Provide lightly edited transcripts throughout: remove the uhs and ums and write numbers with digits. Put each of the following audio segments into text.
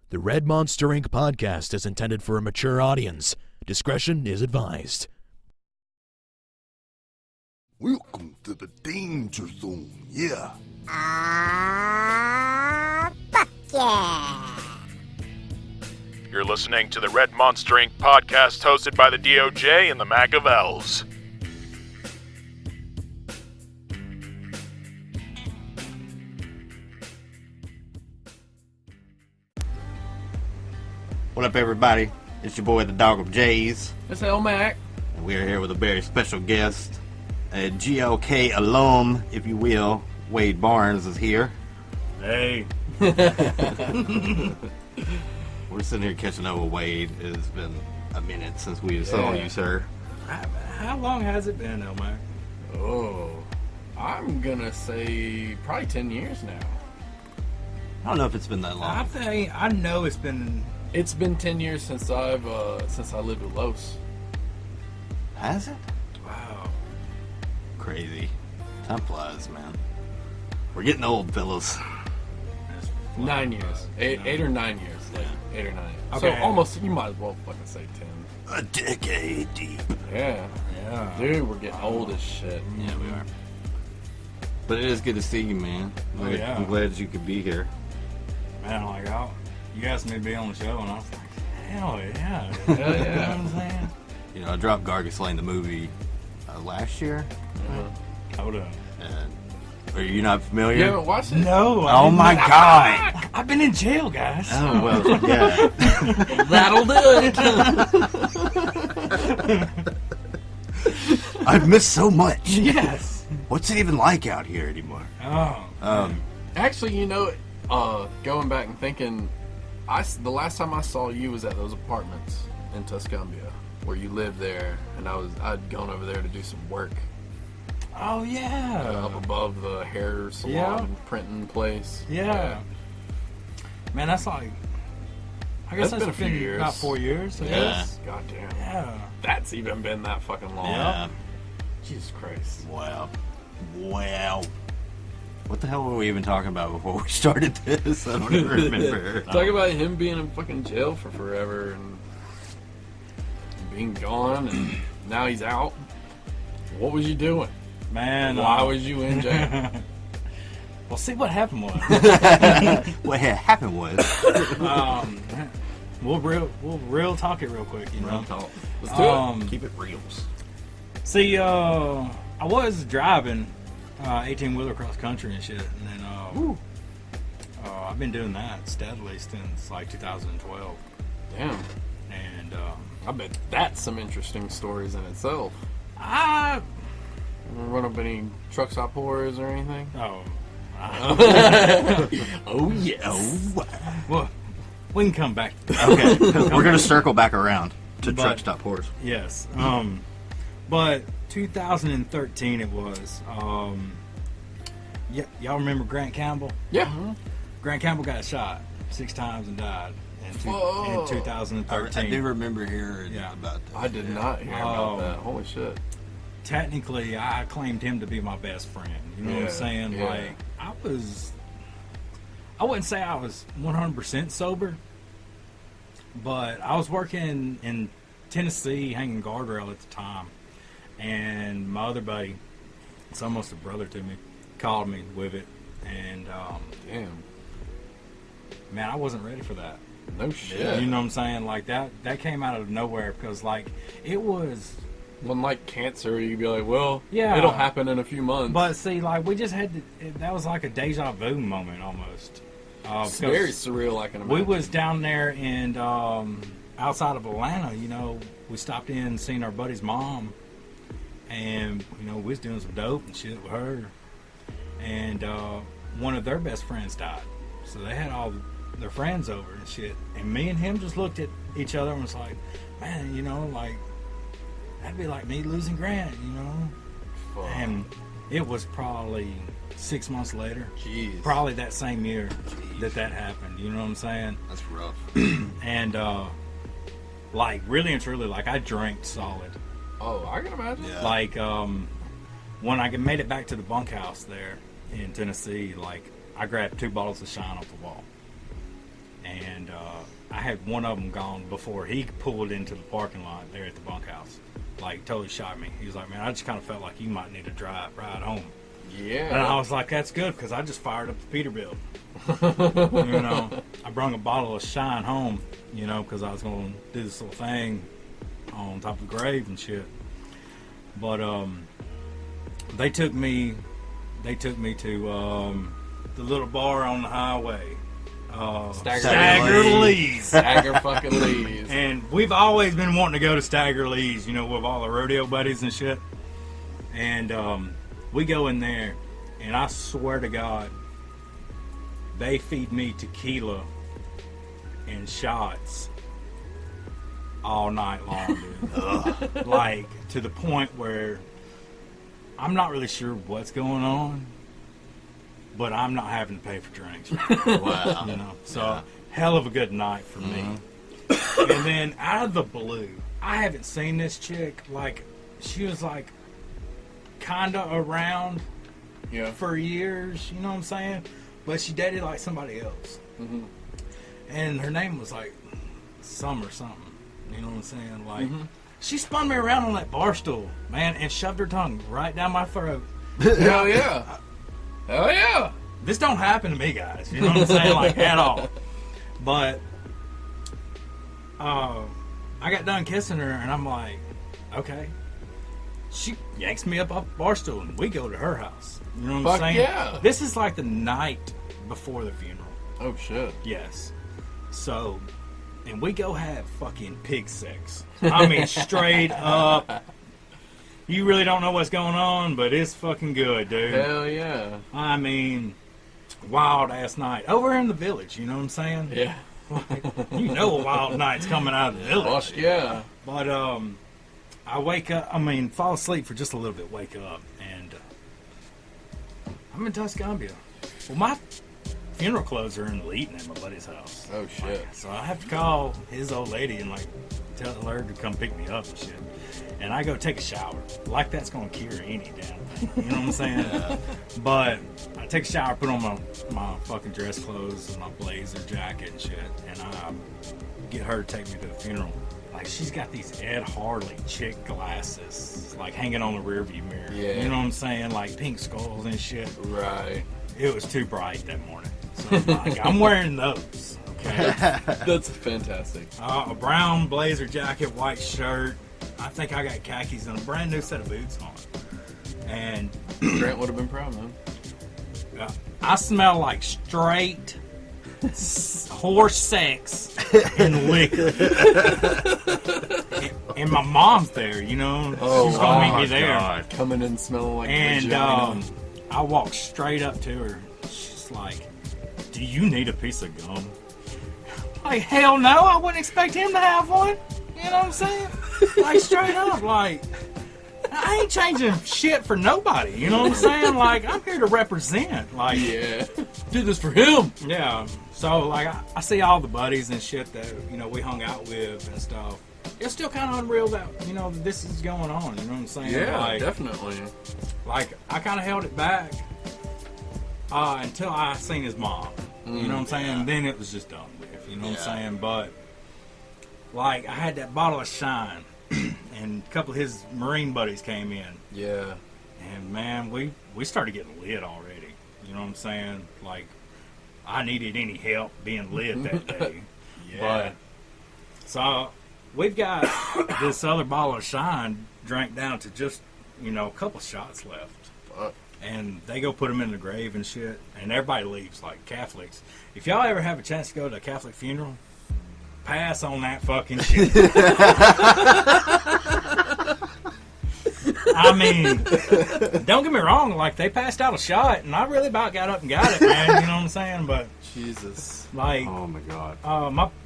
The Red Monster Inc. podcast is intended for a mature audience. Discretion is advised. Welcome to the danger zone, yeah. Fuck yeah. You're listening to the Red Monster Inc. podcast hosted by the DOJ and the Mac of L's. What up, everybody? It's your boy, the Dog of J's. It's L-Mac. And we are here with a very special guest. A GLK alum, if you will. Wade Barnes is here. Hey. We're sitting here catching up with Wade. It's been a minute since we saw you, sir. How long has it been, L-Mac? Oh, I'm gonna say probably 10 years now. I don't know if it's been that long. I know it's been... It's been 10 years since I lived with Los. Has it? Wow. Crazy. Time flies, man. We're getting old, fellas. 9 years. Eight or 9 years. Like 8 or 9. Okay. So almost, you might as well fucking say 10. A decade deep. Yeah. Yeah. Dude, we're getting old as shit. Yeah, we are. But it is good to see you, man. Oh, yeah. I'm glad you could be here. Man, like, you asked me to be on the show, and I was like, hell yeah. Hell You know yeah. what I'm saying? You know, I dropped Gargus Lane, the movie, last year. Hold up. And are you not familiar? You haven't watched it? No. Oh my God! I've been in jail, guys. Oh well, yeah. That'll do it. I've missed so much. Yes. What's it even like out here anymore? Oh. Actually, you know, going back and thinking, the last time I saw you was at those apartments in Tuscumbia, where you lived there, and I'd gone over there to do some work Oh, yeah. up above the hair salon printing place. Yeah. Man, that's like... I guess That's been a few been years. about 4 years. I Yeah. guess. God damn. Yeah. That's even been that fucking long. Yeah. Jesus Christ. Wow. Wow. What the hell were we even talking about before we started this? I don't even remember. Talk about him being in fucking jail for forever and being gone, and now he's out. What was you doing? Man. Why was you in jail? Well, see, what happened was... What had happened was... We'll real talk it real quick, you know. Let's do it. Keep it reals. See, I was driving 18-wheeler cross country and shit, and then I've been doing that steadily since like 2012. Damn. And I bet that's some interesting stories in itself. I Run up any truck stop whores or anything? Oh yes. Well, we can come back to that. Okay, we're gonna circle back around to But- truck stop horse. Yes. But 2013 it was. Y'all remember Grant Campbell? Yeah. Grant Campbell got shot 6 times and died in Whoa. 2013. I do remember hearing Yeah. about that. I did not hear about that. Holy shit. Technically, I claimed him to be my best friend. You know what I'm saying? Yeah. Like, I wouldn't say I was 100% sober, but I was working in Tennessee, hanging guardrail at the time, and my other buddy, it's almost a brother to me, called me with it, and Damn. man, I wasn't ready for that. No shit. You know what I'm saying? Like, that came out of nowhere, because, like, it was... When like cancer, you'd be like, well, Yeah. it'll happen in a few months. But see, like, we just had to, that was like a deja vu moment almost. It's very surreal, I can imagine. We was down there and outside of Atlanta, you know, we stopped in and seen our buddy's mom, and you know, we was doing some dope and shit with her, and one of their best friends died, so they had all their friends over and shit, and me and him just looked at each other and was like, man, you know, like, that'd be like me losing Grant, you know. Fuck. And it was probably 6 months later, Jeez. probably that same year that happened. You know what I'm saying? That's rough. And like, really and truly, like, I drank solid. Oh, I can imagine. Yeah. Like, when I made it back to the bunkhouse there in Tennessee, like, I grabbed 2 bottles of Shine off the wall. And I had one of them gone before he pulled into the parking lot there at the bunkhouse. Like, totally shot me. He was like, man, I just kind of felt like you might need to ride home. Yeah. And I was like, that's good, because I just fired up the Peterbilt. You know, I brung a bottle of Shine home, you know, because I was going to do this little thing on top of the grave and shit. But they took me to the little bar on the highway. Stagger Lee's. Stagger fucking Lee's. And we've always been wanting to go to Stagger Lee's, you know, with all the rodeo buddies and shit. And we go in there, and I swear to God, they feed me tequila and shots all night long, dude. Like, to the point where I'm not really sure what's going on, but I'm not having to pay for drinks. Wow. You know, so hell of a good night for me. And then out of the blue, I haven't seen this chick. Like, she was like kinda around for years. You know what I'm saying? But she dated like somebody else, and her name was like Summer something. You know what I'm saying? Like, she spun me around on that bar stool, man, and shoved her tongue right down my throat. Hell yeah. Hell yeah. This don't happen to me, guys. You know what I'm saying? Like, at all. But I got done kissing her, and I'm like, okay. She yanks me up off the bar stool, and we go to her house. You know what I'm saying? Yeah. This is like the night before the funeral. Oh, shit. Yes. So, and we go have fucking pig sex. I mean, straight up. You really don't know what's going on, but it's fucking good, dude. Hell yeah. I mean, wild ass night. Over in the village, you know what I'm saying? Yeah. Like, you know a wild night's coming out of the village. Fuck yeah. But I wake up, fall asleep for just a little bit, wake up, and I'm in Tuscumbia. Well, my funeral clothes are in Leeton at my buddy's house. Oh, shit. So I have to call his old lady and, like, tell her to come pick me up and shit. And I go take a shower. Like that's going to cure any damn thing. You know what I'm saying? But I take a shower, put on my fucking dress clothes and my blazer jacket and shit. And I get her to take me to the funeral. Like, she's got these Ed Harley chick glasses, like, hanging on the rearview mirror. Yeah. You know what I'm saying? Like, pink skulls and shit. Right. It was too bright that morning. So, like, I'm wearing those. Okay? That's fantastic. A brown blazer jacket, white shirt. I think I got khakis and a brand new set of boots on. And Grant would have been proud, man. I smell like straight horse sex and liquor. And my mom's there, you know. Oh, she's gonna meet me my there. God. Coming in smelling like And vagina. I walked straight up to her. She's like, "Do you need a piece of gum?" Like, hell no, I wouldn't expect him to have one. You know what I'm saying? Like, straight up, like, I ain't changing shit for nobody. You know what I'm saying? Like, I'm here to represent. Like, Yeah. Do this for him. yeah. So, like, I see all the buddies and shit that, you know, we hung out with and stuff. It's still kind of unreal that, you know, this is going on. You know what I'm saying? Yeah, like, definitely. Like, I kind of held it back until I seen his mom. You know what I'm saying? Then it was just done with. You know what I'm saying? But, like, I had that bottle of Shine, and a couple of his Marine buddies came in. Yeah. And, man, we started getting lit already. You know what I'm saying? Like, I needed any help being lit that day. Yeah. But, so, we've got this other bottle of Shine drank down to just, you know, a couple shots left. Fuck. And they go put them in the grave and shit. And everybody leaves, like Catholics. If y'all ever have a chance to go to a Catholic funeral, pass on that fucking shit. I mean, don't get me wrong. Like, they passed out a shot, and I really about got up and got it, man. You know what I'm saying? But, Jesus. like, Oh my God.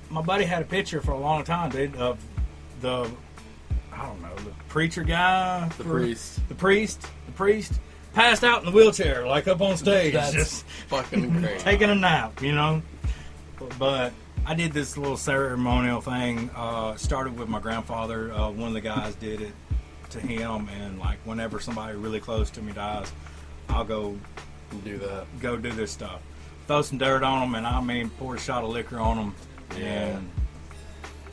my buddy had a picture for a long time, dude, of the, I don't know, the preacher guy. The priest. The priest. Passed out in the wheelchair, like up on stage, That's just fucking great. taking a nap, you know. But I did this little ceremonial thing. Started with my grandfather. One of the guys did it to him, and like whenever somebody really close to me dies, I'll go Do that. do this stuff. throw some dirt on them, and I mean, pour a shot of liquor on them, and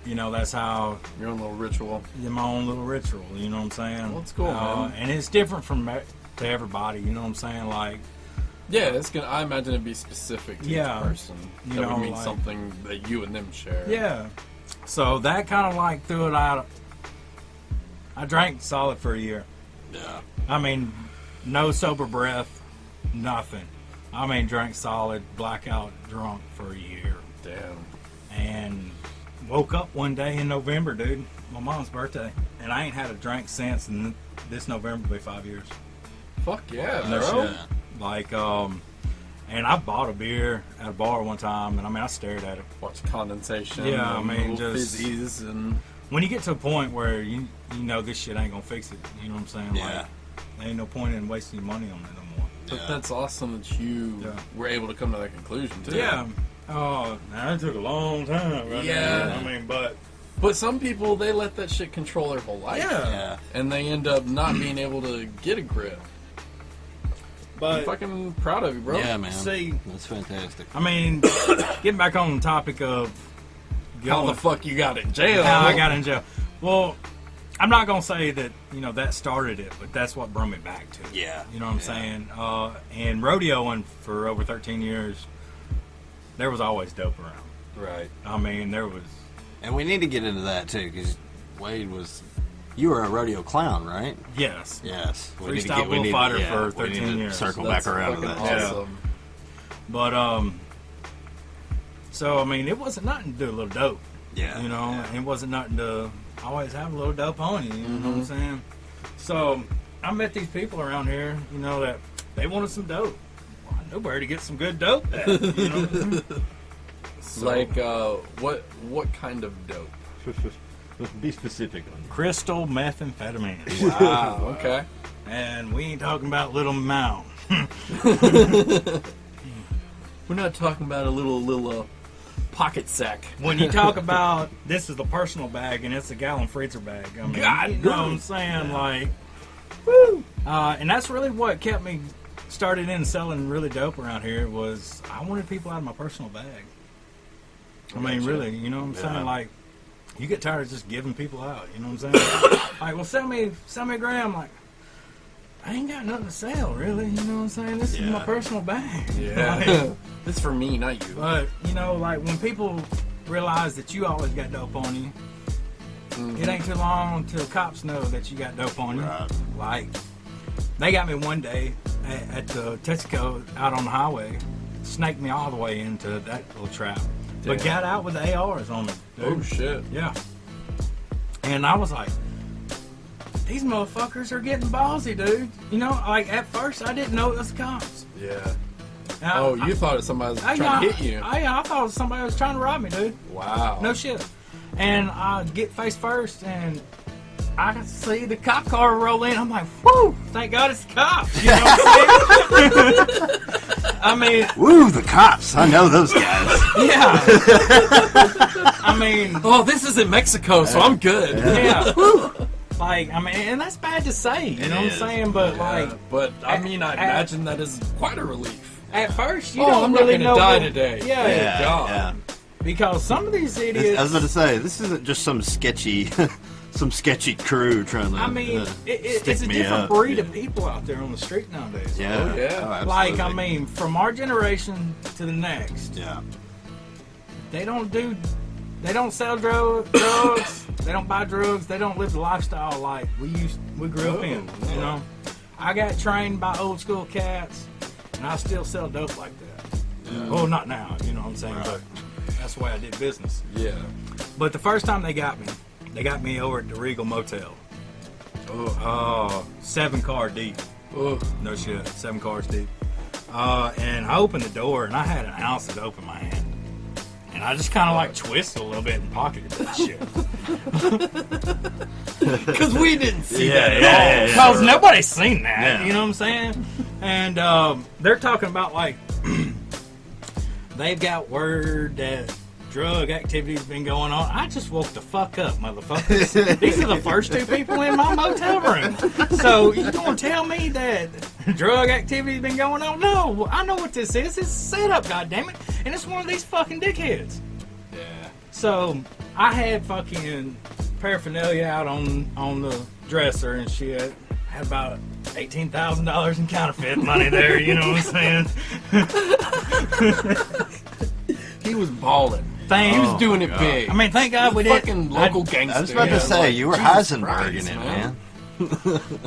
you know, that's how Your own little ritual. my own little ritual. You know what I'm saying? Well, it's cool, man. And it's different to everybody. You know what I'm saying? Like, Yeah, it's gonna. I imagine it'd be specific to each person. You That know, would mean like- something that you and them share. yeah. So that kind of like threw it out. I drank solid for a year. Yeah. I mean, no sober breath, nothing. I mean, drank solid, blackout drunk for a year. Damn. And woke up one day in November, dude, my mom's birthday. And I ain't had a drink since, and this November will be 5 years. Fuck yeah, No bro. shit. Like, and I bought a beer at a bar one time, and I mean, I stared at it. Watch condensation. Yeah, I and mean, little just- fizzies and When you get to a point where you know this shit ain't gonna fix it, you know what I'm saying? Yeah. Like, there ain't no point in wasting your money on it no more. But that's awesome that you were able to come to that conclusion too. Yeah. Oh, now it took a long time. Right? Yeah. I mean, but But some people, they let that shit control their whole life. yeah. And they end up not being able to get a grip. I'm But fucking proud of you, bro. Yeah, man. see, That's fantastic. I mean, getting back on the topic of How the fuck you got in jail? how I got in jail. Well, I'm not gonna say that that started it, but that's what brought me back to it. Yeah. You know what I'm saying? And rodeoing for over 13 years, there was always dope around. Right. I mean, there was. And we need to get into that too, because Wade was. You were a rodeo clown, right? Yes. Yes. Freestyle bullfighter for 13 years. Circle That's back around to fucking that. awesome. But so I mean, it wasn't nothing to do a little dope. Yeah. You know, Yeah. it wasn't nothing to always have a little dope on you. You know what I'm saying? So I met these people around here, that they wanted some dope. Well, I knew where to get some good dope at, you know? So, Like, what kind of dope? Be specific on crystal methamphetamine. Wow. Okay. And we ain't talking about little amount. We're not talking about a little pocket sack. When you talk about this is the personal bag and it's a gallon freezer bag, I mean, God, you know what I'm saying? Like, woo! And that's really what kept me started in selling really dope around here was I wanted people out of my personal bag. I mean, really, you know what I'm saying? Like, you get tired of just giving people out, you know what I'm saying? Like, well, sell me a gram. Like, I ain't got nothing to sell, really, you know what I'm saying? This is my personal bag. Yeah. It's for me, not you. But, like, when people realize that you always got dope on you, it ain't too long till cops know that you got dope on you. Right. Like, they got me one day at the Texaco out on the highway, snaked me all the way into that little trap. But Damn. got out with the ARs on me, dude. Oh shit. Yeah. And I was like, these motherfuckers are getting ballsy, dude. Like, at first I didn't know it was the cops. Yeah. And Oh, you thought somebody was trying to hit you. I thought somebody was trying to rob me, dude. Wow. No shit. And I get face first, and I see the cop car roll in. I'm like, whoo, thank God it's the cops. You know what I'm saying? I mean, Woo, the cops! I know those guys. yeah. I mean, Oh, this is in Mexico, so I'm good. yeah. Like, I mean, and that's bad to say, you know what I'm is. saying? But, like, But I mean, I imagine that is quite a relief. at first, you Oh, don't I'm not really gonna know. die today. Yeah, Thank God. Yeah. because some of these I idiots. was going to say, this isn't just some sketchy, crew trying to. I mean, it's stick a me different up. breed Yeah. of people out there on the street nowadays. Yeah. Oh, yeah. Like, I absolutely. mean, from our generation to the next, Yeah. they don't sell drugs, they don't buy drugs, they don't live the lifestyle like we grew up in, you know? I got trained by old school cats, and I still sell dope like that. Yeah. Well, not now, you know what I'm saying, but that's the way I did business. Yeah. But the first time they got me over at the Regal Motel. 7 car deep. Oh. No shit, 7 cars deep. And I opened the door, and I had an ounce of dope in my hand. And I just kind of like twisted a little bit and pocketed that shit. Because we didn't see that at all. Because nobody's seen that, Yeah. you know what I'm saying? And they're talking about like, they've got word that drug activity's been going on. I just woke the fuck up, motherfuckers. These are the first 2 people in my motel room. So you gonna tell me that drug activity's been going on? No, I know what this is. It's a setup, goddammit. And it's one of these fucking dickheads. Yeah. So I had fucking paraphernalia out on the dresser and shit. Had about $18,000 in counterfeit money there, you know what I'm saying? He was balling. Thanks. He was doing it big. I mean, thank God we did. Fucking local gangster. I was about to say, like, you were Jesus Heisenberging Christ, it, man.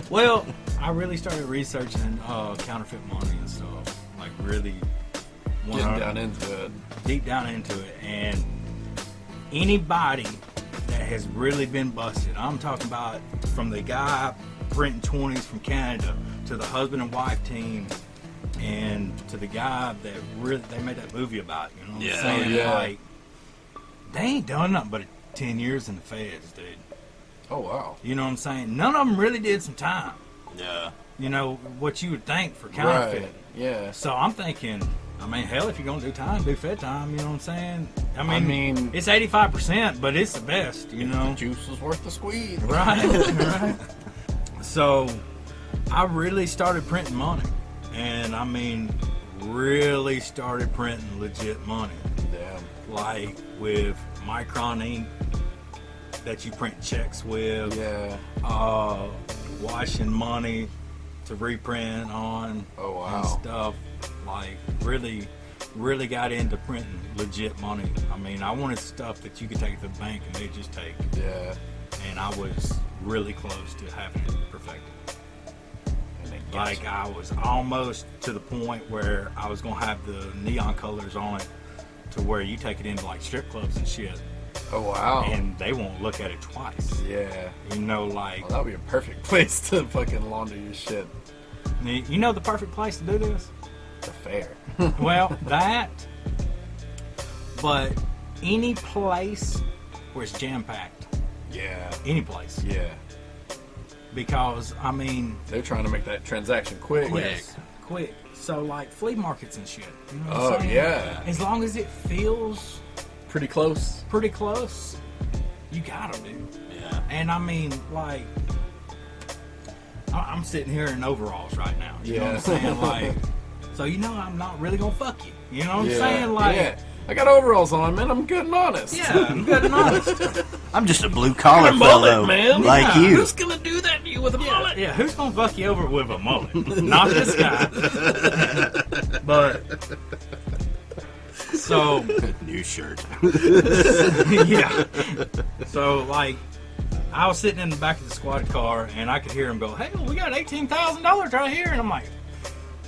Well, I really started researching counterfeit money and stuff. Like, really Getting down into it. deep down into it. And anybody that has really been busted, I'm talking about from the guy printing 20s from Canada to the husband and wife team and to the guy that really they made that movie about, you know what I'm saying? Yeah. Like, they ain't done nothing but 10 years in the feds, dude. Oh, wow. You know what I'm saying? None of them really did some time. Yeah. You know, what you would think for counterfeit. Right. Yeah. So I'm thinking, I mean, hell, if you're going to do time, do fed time, you know what I'm saying? I mean it's 85%, but it's the best, you know? The juice was worth the squeeze. Right, right. So I really started printing money. And, I mean, really started printing legit money. Damn. Like with Micron ink that you print checks with. Yeah. Washing money to reprint on. Oh, wow. And stuff. Like, really got into printing legit money. I mean, I wanted stuff that you could take to the bank and they just take. Yeah. And I was really close to having it perfected. Like, I was almost to the point where I was going to have the neon colors on it to where you take it into, like, strip clubs and shit. Oh, wow. And they won't look at it twice. Yeah. You know, like... Well, that would be a perfect place to fucking launder your shit. You know the perfect place to do this? The fair. Well, that... But any place where it's jam-packed. Yeah. Any place. Yeah. Because, I mean... They're trying to make that transaction quick. Yes, quick. So, like, flea markets and shit. You know what Oh, I'm saying? yeah. As long as it feels Pretty close. pretty close, you gotta do. Yeah. And, I mean, like... I'm sitting here in overalls right now. You know what I'm saying? Like... So, you know I'm not really gonna fuck you. You know what I'm saying? Like... Yeah. I got overalls on, man. I'm good and honest. Yeah, I'm good and honest. I'm just a blue collar mullet, fellow, man. like Yeah. you. Who's gonna do that to you with a mullet? Yeah, who's gonna fuck you over with a mullet? Not this guy. But so New shirt. yeah. So like, I was sitting in the back of the squad car, and I could hear him go, "Hey, we got $18,000 right here," and I'm like,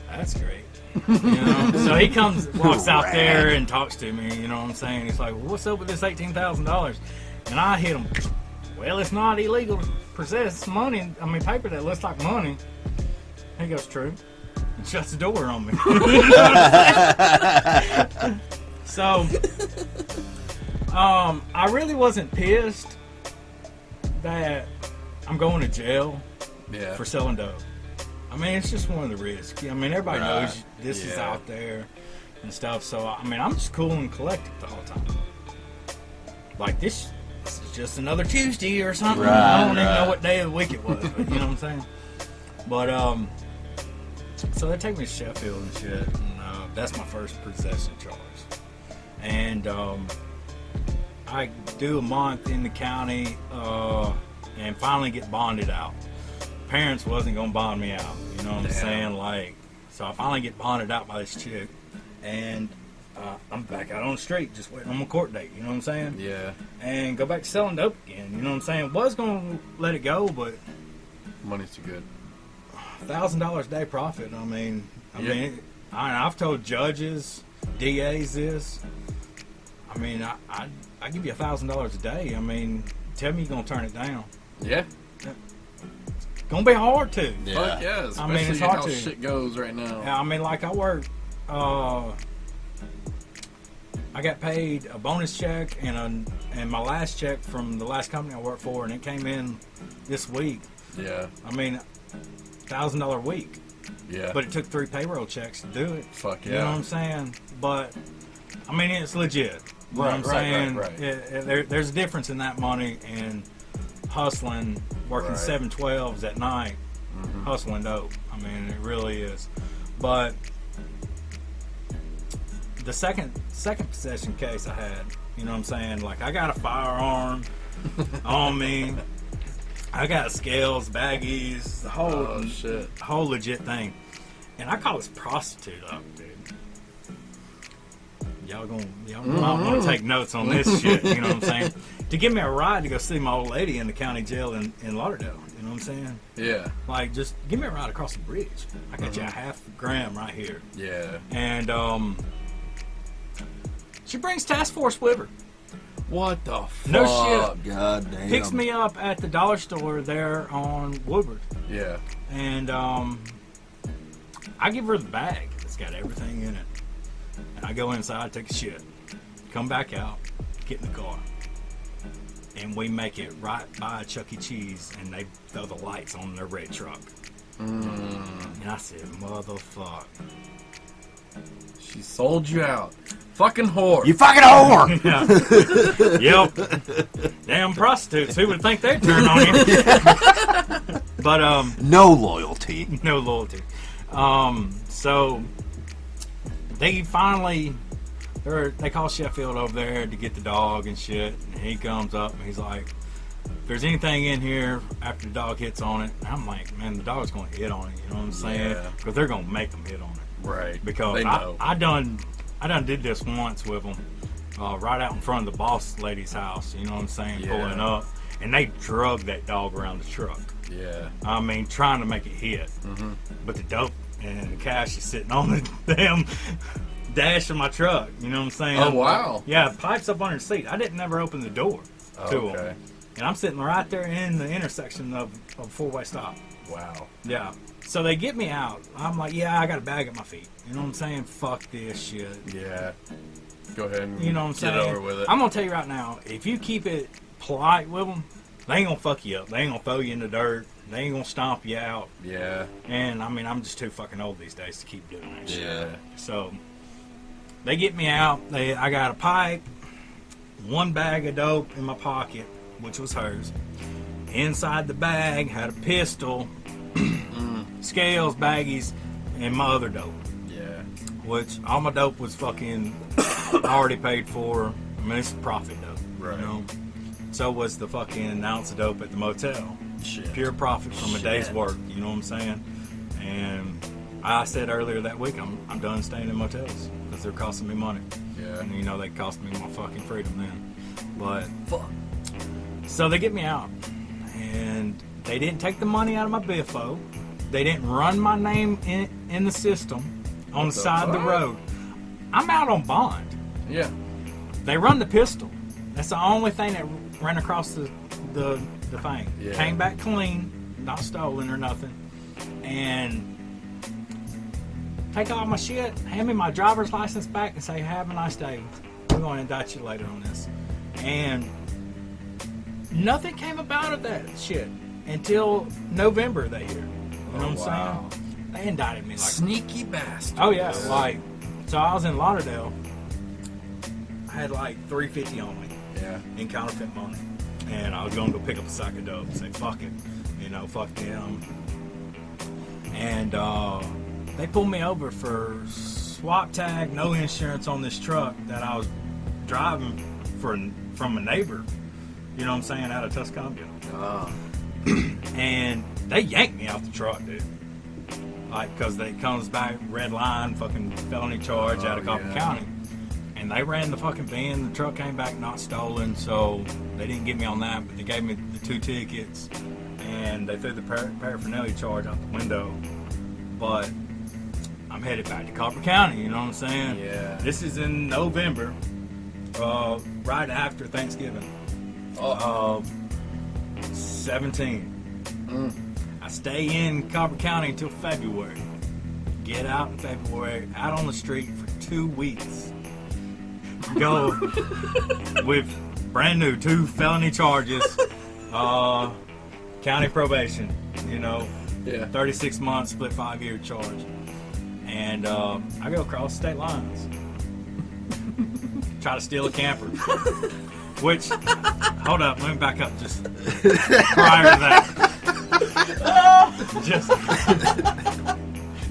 "That's great." You know? So he walks out there and talks to me. You know what I'm saying? He's like, well, "What's up with this $18,000?" And I hit him. Well, it's not illegal to possess money. I mean, paper that looks like money. He goes, "True," and shuts the door on me. So, I really wasn't pissed that I'm going to jail for selling dope. I mean, it's just one of the risks. I mean, everybody knows this is out there and stuff. So, I mean, I'm just cool and collected the whole time. Like, this is just another Tuesday or something. I don't even know what day of the week it was. But, you know what I'm saying? But, so they take me to Sheffield and shit. And that's my first possession charge. And I do a month in the county and finally get bonded out. Parents wasn't gonna bond me out, you know what I'm saying? Like, so I finally get bonded out by this chick, and I'm back out on the street just waiting on my court date, you know what I'm saying? Yeah. And go back to selling dope again, you know what I'm saying? Was gonna let it go, but Money's too good. $1,000 a day profit. I mean, I've told judges, DAs this. I mean, I give you $1,000 a day. I mean, tell me you're gonna turn it down. Yeah. Gonna be hard to. Yeah. Fuck yeah. Especially I mean, it's hard how to. shit goes right now. Yeah, I mean, like I work. I got paid a bonus check and my last check from the last company I worked for, and it came in this week. Yeah. I mean, $1,000 a week. Yeah. But it took 3 payroll checks to do it. Fuck You know what yeah. I'm saying? But I mean, it's legit. You know what I'm saying? Right. There's a difference in that money and hustling, working 7/12s at night, hustling dope. I mean, it really is. But the second possession case I had, you know what I'm saying? Like, I got a firearm on me. I got scales, baggies, the whole legit thing. And I call this prostitute up, dude. Y'all might want to take notes on this shit, you know what I'm saying? To give me a ride to go see my old lady in the county jail in Lauderdale, you know what I'm saying? Yeah. Like, just give me a ride across the bridge. I got you a $0.5 right here. Yeah. And she brings task force with her. What the fuck? No shit. God damn. Picks me up at the dollar store there on Woodward. Yeah. And I give her the bag. It's got everything in it. And I go inside, take a shit, come back out, get in the car. And we make it right by Chuck E. Cheese, and they throw the lights on their red truck. And I said, motherfuck. She sold you out. Fucking whore. You fucking whore! Yep. Damn prostitutes. Who would think they'd turn on you? But, no loyalty. No loyalty. So, they finally, they call Sheffield over there to get the dog and shit. And he comes up and he's like, if there's anything in here after the dog hits on it, I'm like, man, the dog's going to hit on it. You know what I'm saying? Yeah. Because they're going to make them hit on it. Right. Because they know. I done did this once with them, right out in front of the boss lady's house. You know what I'm saying? Yeah. Pulling up, and they drug that dog around the truck. Yeah. I mean, trying to make it hit, but the dope and the cash is sitting on the damn dash of my truck. You know what I'm saying? Oh wow. Yeah, pipes up under the seat. I didn't never open the door to them, and I'm sitting right there in the intersection of a four-way stop. Wow. Yeah. So they get me out. I'm like, yeah, I got a bag at my feet. You know what I'm saying? Fuck this shit. Yeah. Go ahead and you know what I'm saying? get over with it. I'm going to tell you right now, if you keep it polite with them, they ain't going to fuck you up. They ain't going to throw you in the dirt. They ain't going to stomp you out. Yeah. And, I mean, I'm just too fucking old these days to keep doing that shit. Yeah. So, they get me out. I got a pipe, one bag of dope in my pocket, which was hers. Inside the bag had a pistol, scales, baggies, and my other dope. Yeah. Which all my dope was fucking already paid for. I mean, it's profit dope. Right. You know? So was the fucking ounce of dope at the motel. Shit. Pure profit from a day's work. You know what I'm saying? And I said earlier that week, I'm done staying in motels because they're costing me money. Yeah. And you know they cost me my fucking freedom then. But Fuck. so they get me out, and they didn't take the money out of my biffo. They didn't run my name in the system on the side of the road. I'm out on bond. Yeah. They run the pistol. That's the only thing that ran across the thing. Yeah. Came back clean, not stolen or nothing. And take all my shit, hand me my driver's license back, and say, have a nice day. We're going to indict you later on this. And nothing came about of that shit until November that year. You know what I'm saying? They indicted me like sneaky bastard. Oh yeah, like so I was in Lauderdale. I had like $350 on me. Yeah. In counterfeit money. And I was gonna go pick up a sack of dope and say, fuck it. You know, fuck them. And they pulled me over for swap tag, no insurance on this truck that I was driving from a neighbor, you know what I'm saying, out of Tuscumbia. And they yanked me out the truck, dude. Like, because they comes back, red line, fucking felony charge out of Coppell County. And they ran the fucking van. The truck came back not stolen, so they didn't get me on that, but they gave me the 2 tickets. And they threw the paraphernalia charge out the window. But I'm headed back to Coppell County, you know what I'm saying? Yeah. This is in November, right after Thanksgiving. 17. I stay in Coppell County until February. Get out in February, out on the street for 2 weeks. Go with brand new 2 felony charges, county probation, you know, 36 months, split 5-year charge. And I go across state lines. try to steal a camper. Which, hold up, let me back up just prior to that.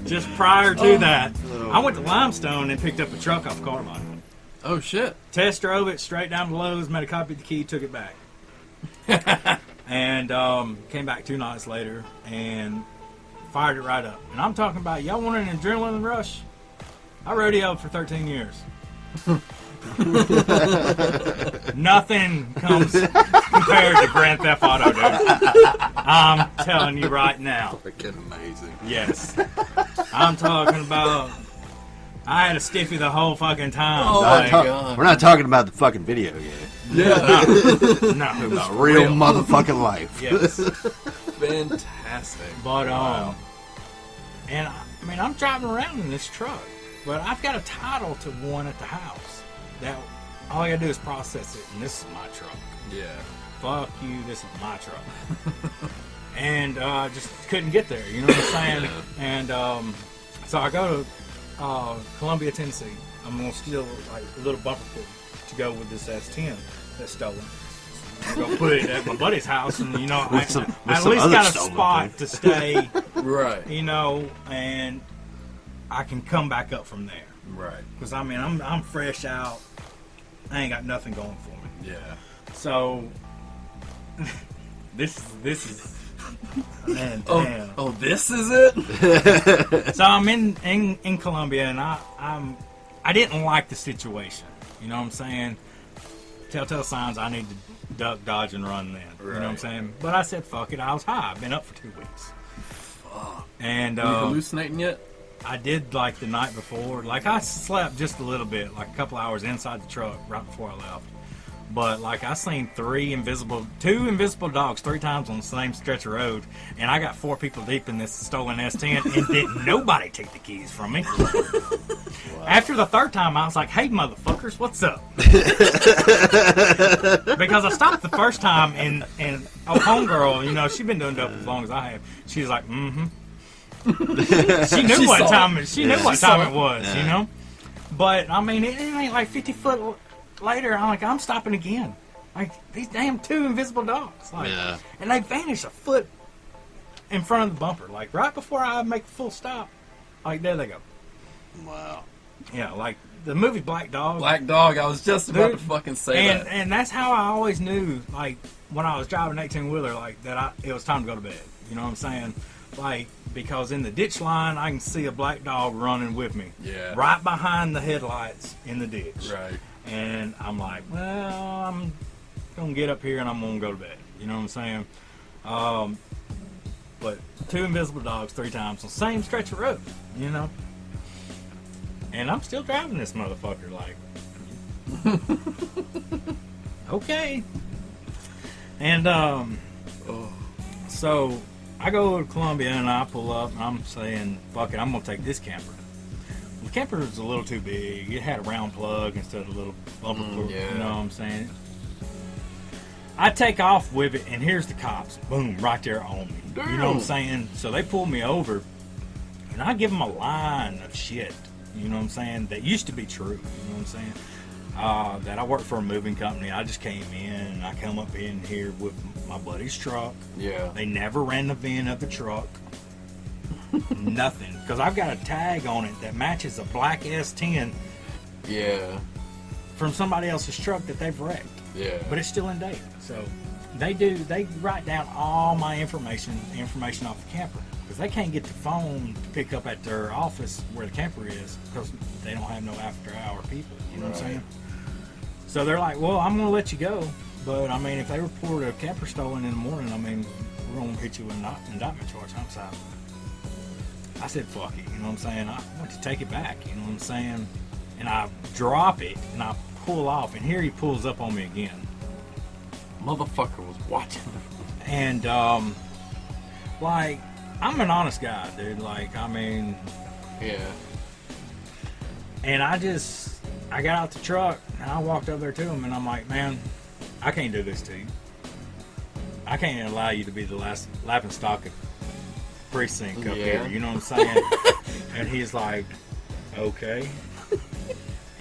Just prior to that, I went to Limestone and picked up a truck off Carmine. Oh shit! Test drove it straight down to Lowe's, made a copy of the key, took it back, and came back 2 nights later and fired it right up. And I'm talking about, y'all want an adrenaline rush? I rodeoed for 13 years. Nothing comes compared to Grand Theft Auto, dude. I'm telling you right now. Freaking amazing. Yes. I'm talking about, I had a stiffy the whole fucking time. Oh my God. We're not talking about the fucking video yet. Yeah. No. About real motherfucking life. Yes. Fantastic. But, and I mean, I'm driving around in this truck, but I've got a title to one at the house. That all I gotta do is process it, and this is my truck. Yeah. Fuck you, this is my truck. And just couldn't get there, you know what I'm saying? And so I go to Columbia, Tennessee. I'm gonna steal like a little bumper clip to go with this S10 that's stolen. I'm gonna put it at my buddy's house, and you know, I at least got a spot to stay, Right. you know, and I can come back up from there. Right. Because I mean, I'm fresh out. I ain't got nothing going for me. Yeah. So this is man, damn. Oh, this is it? So I'm in Columbia, and I didn't like the situation. You know what I'm saying? Telltale signs I need to duck, dodge, and run then. You know what I'm saying? But I said, fuck it. I was high. I've been up for 2 weeks. And Are you hallucinating yet? I did like the night before. Like I slept just a little bit, like a couple hours inside the truck right before I left. But like I seen two invisible dogs 3 times on the same stretch of road, and I got 4 people deep in this stolen S10, and didn't nobody take the keys from me. Wow. After the 3rd time, I was like, "Hey, motherfuckers, what's up?" Because I stopped the first time, and homegirl, you know, she's been doing dope as long as I have. She's like, "Mm-hmm." She knew what time it was, you know. But I mean, it ain't like 50 foot later. I'm stopping again. Like these damn 2 invisible dogs, like, and they vanish a foot in front of the bumper, like right before I make the full stop. Like there they go. Wow. Yeah, like the movie Black Dog. Black Dog. I was just about to fucking say that. And that's how I always knew, like when I was driving an 18-wheeler, like it was time to go to bed. You know what I'm saying? Like, because in the ditch line, I can see a black dog running with me. Yeah. Right behind the headlights in the ditch. Right. And I'm like, well, I'm going to get up here and I'm going to go to bed. You know what I'm saying? But 2 invisible dogs 3 times on the same stretch of road, you know? And I'm still driving this motherfucker, like, okay. And, so I go to Columbia and I pull up and I'm saying, fuck it, I'm going to take this camper. The camper was a little too big. It had a round plug instead of a little bumper plug, yeah. you know what I'm saying? I take off with it and here's the cops. Boom, right there on me. Damn. You know what I'm saying? So they pull me over and I give them a line of shit, you know what I'm saying, that used to be true, you know what I'm saying? That I work for a moving company. I just came in and I come up in here with my buddy's truck. Yeah. They never ran the VIN of the truck. Nothing. Because I've got a tag on it that matches a black S10 Yeah. from somebody else's truck that they've wrecked. Yeah. But it's still in date. So they write down all my information off the camper. Because they can't get the phone to pick up at their office where the camper is because they don't have no after-hour people. You know what I'm saying? So they're like, well, I'm going to let you go. But, I mean, if they report a camper stolen in the morning, I mean, we're going to hit you with an indictment charge. I'm sorry. I said, fuck it. You know what I'm saying? I want to take it back. You know what I'm saying? And I drop it, and I pull off. And here he pulls up on me again. Motherfucker was watching. And, like, I'm an honest guy, dude. Like, I mean... Yeah. And I got out the truck, and I walked up there to him, and I'm like, man, I can't do this to you. I can't allow you to be the last laughing stock of precinct up here. You know what I'm saying? And he's like, okay.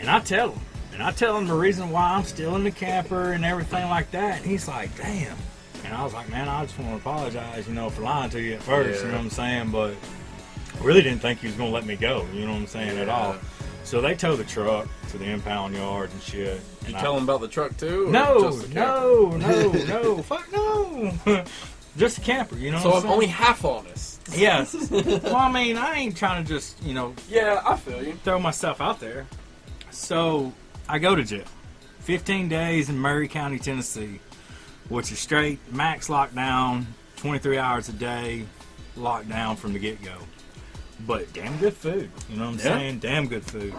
And I tell him, And I tell him the reason why I'm still in the camper and everything like that. And he's like, damn. And I was like, man, I just want to apologize, you know, for lying to you at first, you know what I'm saying? But I really didn't think he was going to let me go, you know what I'm saying, at all. So they tow the truck to the impound yards and shit. Did you tell him about the truck too? Or No, just the camper? fuck no. Just a camper, you know So what I'm saying? only half honest. Yes. Well, I mean, I ain't trying to just, you know, Yeah, I feel you. throw myself out there. So I go to jail. 15 days in Murray County, Tennessee, which is straight max lockdown, 23 hours a day, lockdown from the get-go. But damn good food, you know what I'm saying? Damn good food.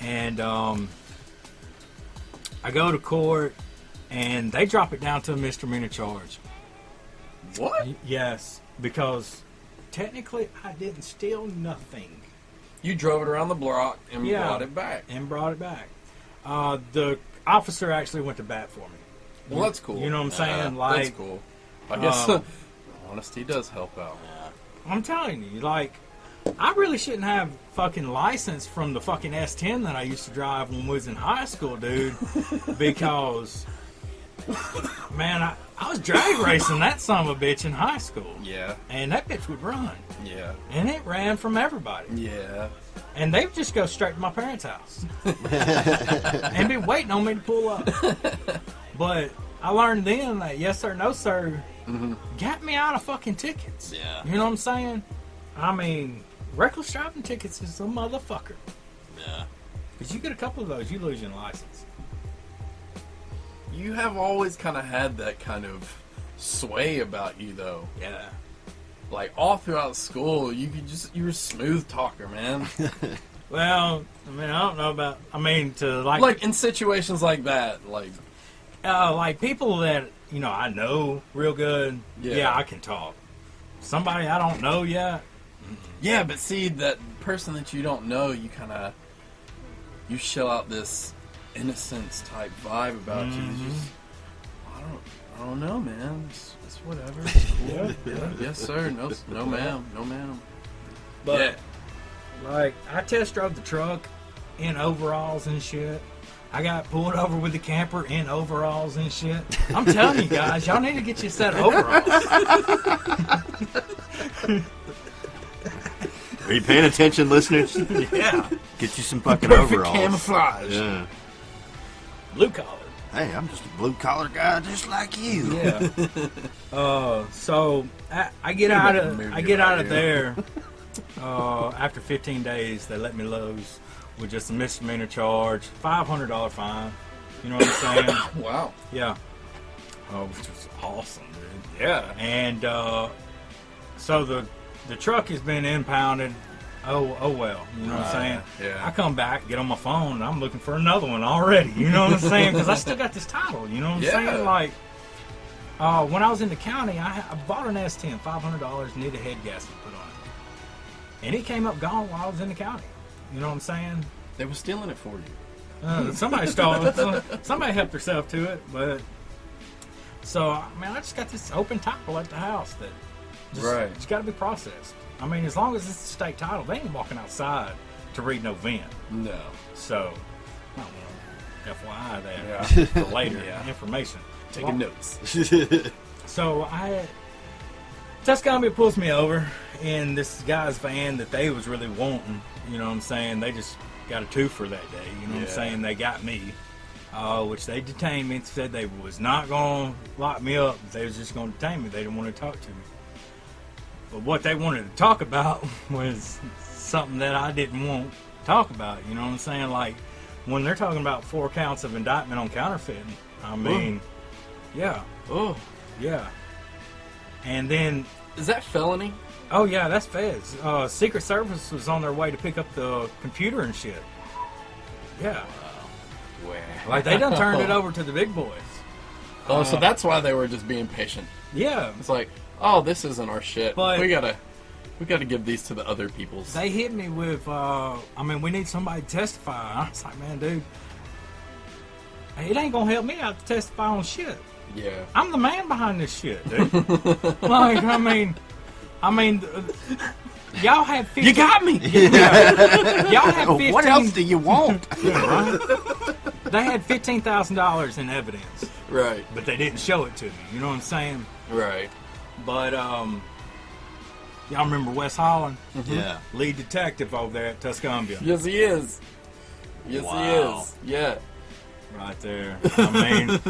And I go to court, and they drop it down to a misdemeanor charge. What? Yes, because technically I didn't steal nothing. You drove it around the block and brought it back. And brought it back. The officer actually went to bat for me. Well, that's cool. You know what I'm saying? Like, that's cool. I guess honesty does help out. I'm telling you, like, I really shouldn't have fucking license from the fucking S10 that I used to drive when we was in high school, dude. Because, man, I was drag racing that son of a bitch in high school. Yeah. And that bitch would run. Yeah. And it ran from everybody. Yeah. And they would just go straight to my parents' house. And be waiting on me to pull up. But I learned then that yes sir, no sir got me out of fucking tickets. Yeah. You know what I'm saying? I mean, reckless driving tickets is a motherfucker. Yeah. Because you get a couple of those, you lose your license. You have always kind of had that kind of sway about you, though. Yeah. Like, all throughout school, you were a smooth talker, man. Well, I mean, I don't know about, Like, in situations like that, like people that, you know, I know real good, yeah, I can talk. Somebody I don't know yet. Yeah, but see, that person that you don't know, you kind of, you show out this innocence type vibe about you. It's just, I don't know, man. It's whatever. It's cool. Yeah. Yes, sir. No, ma'am. No, ma'am. But, like, I test drove the truck in overalls and shit. I got pulled over with the camper in overalls and shit. I'm telling you guys, y'all need to get you a set of overalls. Are you paying attention, listeners? Yeah. Get you some fucking Perfect overalls. camouflage. Yeah. Blue collar. Hey, I'm just a blue collar guy, just like you. Yeah. So I get out of there. After 15 days, they let me loose with just a misdemeanor charge, $500 fine. You know what I'm saying? Wow. Yeah. Which was awesome, dude. Yeah. And so the truck has been impounded. Oh well, you know what I'm saying? Yeah. I come back, get on my phone, and I'm looking for another one already. You know what I'm saying? Because I still got this title. You know what I'm saying? Like, when I was in the county, I bought an S10, $500, needed a head gasket put on it, and it came up gone while I was in the county. You know what I'm saying? They were stealing it for you. Somebody stole it. Somebody helped herself to it, but so I mean, I just got this open title at the house that it's got to be processed. I mean, as long as it's a state title, they ain't walking outside to read no VIN. No. So, I don't know, FYI that for later information. Taking notes. So Tuscany pulls me over in this guy's van that they was really wanting. You know what I'm saying? They just got a twofer that day. You know what I'm saying? They got me, which they detained me and said they was not going to lock me up. They was just going to detain me. They didn't want to talk to me. But what they wanted to talk about was something that I didn't want to talk about. You know what I'm saying? Like, when they're talking about 4 counts of indictment on counterfeiting, I mean, yeah. And then... Is that felony? Oh, yeah, that's feds. Secret Service was on their way to pick up the computer and shit. Yeah. Wow. Like, they done turned it over to the big boys. Oh, so that's why they were just being patient. Yeah. It's like, oh, this isn't our shit. But we gotta give these to the other people's. They hit me with, we need somebody to testify. I was like, man, dude, it ain't gonna help me out to testify on shit. Yeah. I'm the man behind this shit, dude. Like, I mean, y'all have 15... You got me! Yeah. Y'all have 15... What else do you want? Right? They had $15,000 in evidence, Right. but they didn't show it to me. You know what I'm saying? Right. But y'all remember Wes Holland? Yeah. Lead detective over there at Tuscumbia. Yes, he is. Yes, Wow. he is. Yeah. Right there. I mean,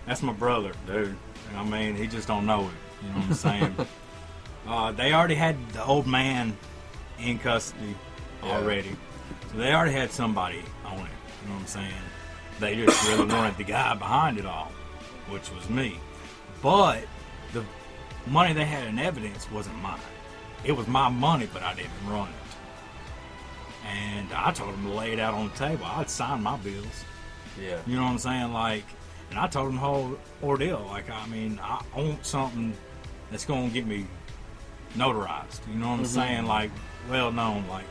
that's my brother, dude. I mean, he just don't know it. You know what I'm saying? They already had the old man in custody already. So they already had somebody on it. You know what I'm saying? They just really wanted the guy behind it all, which was me. But the money they had in evidence wasn't mine. It was my money, but I didn't run it. And I told them to lay it out on the table. I'd sign my bills. Yeah. You know what I'm saying? Like, and I told them the whole ordeal. Like, I mean, I want something that's going to get me notarized. You know what I'm saying? Like, well known. Like,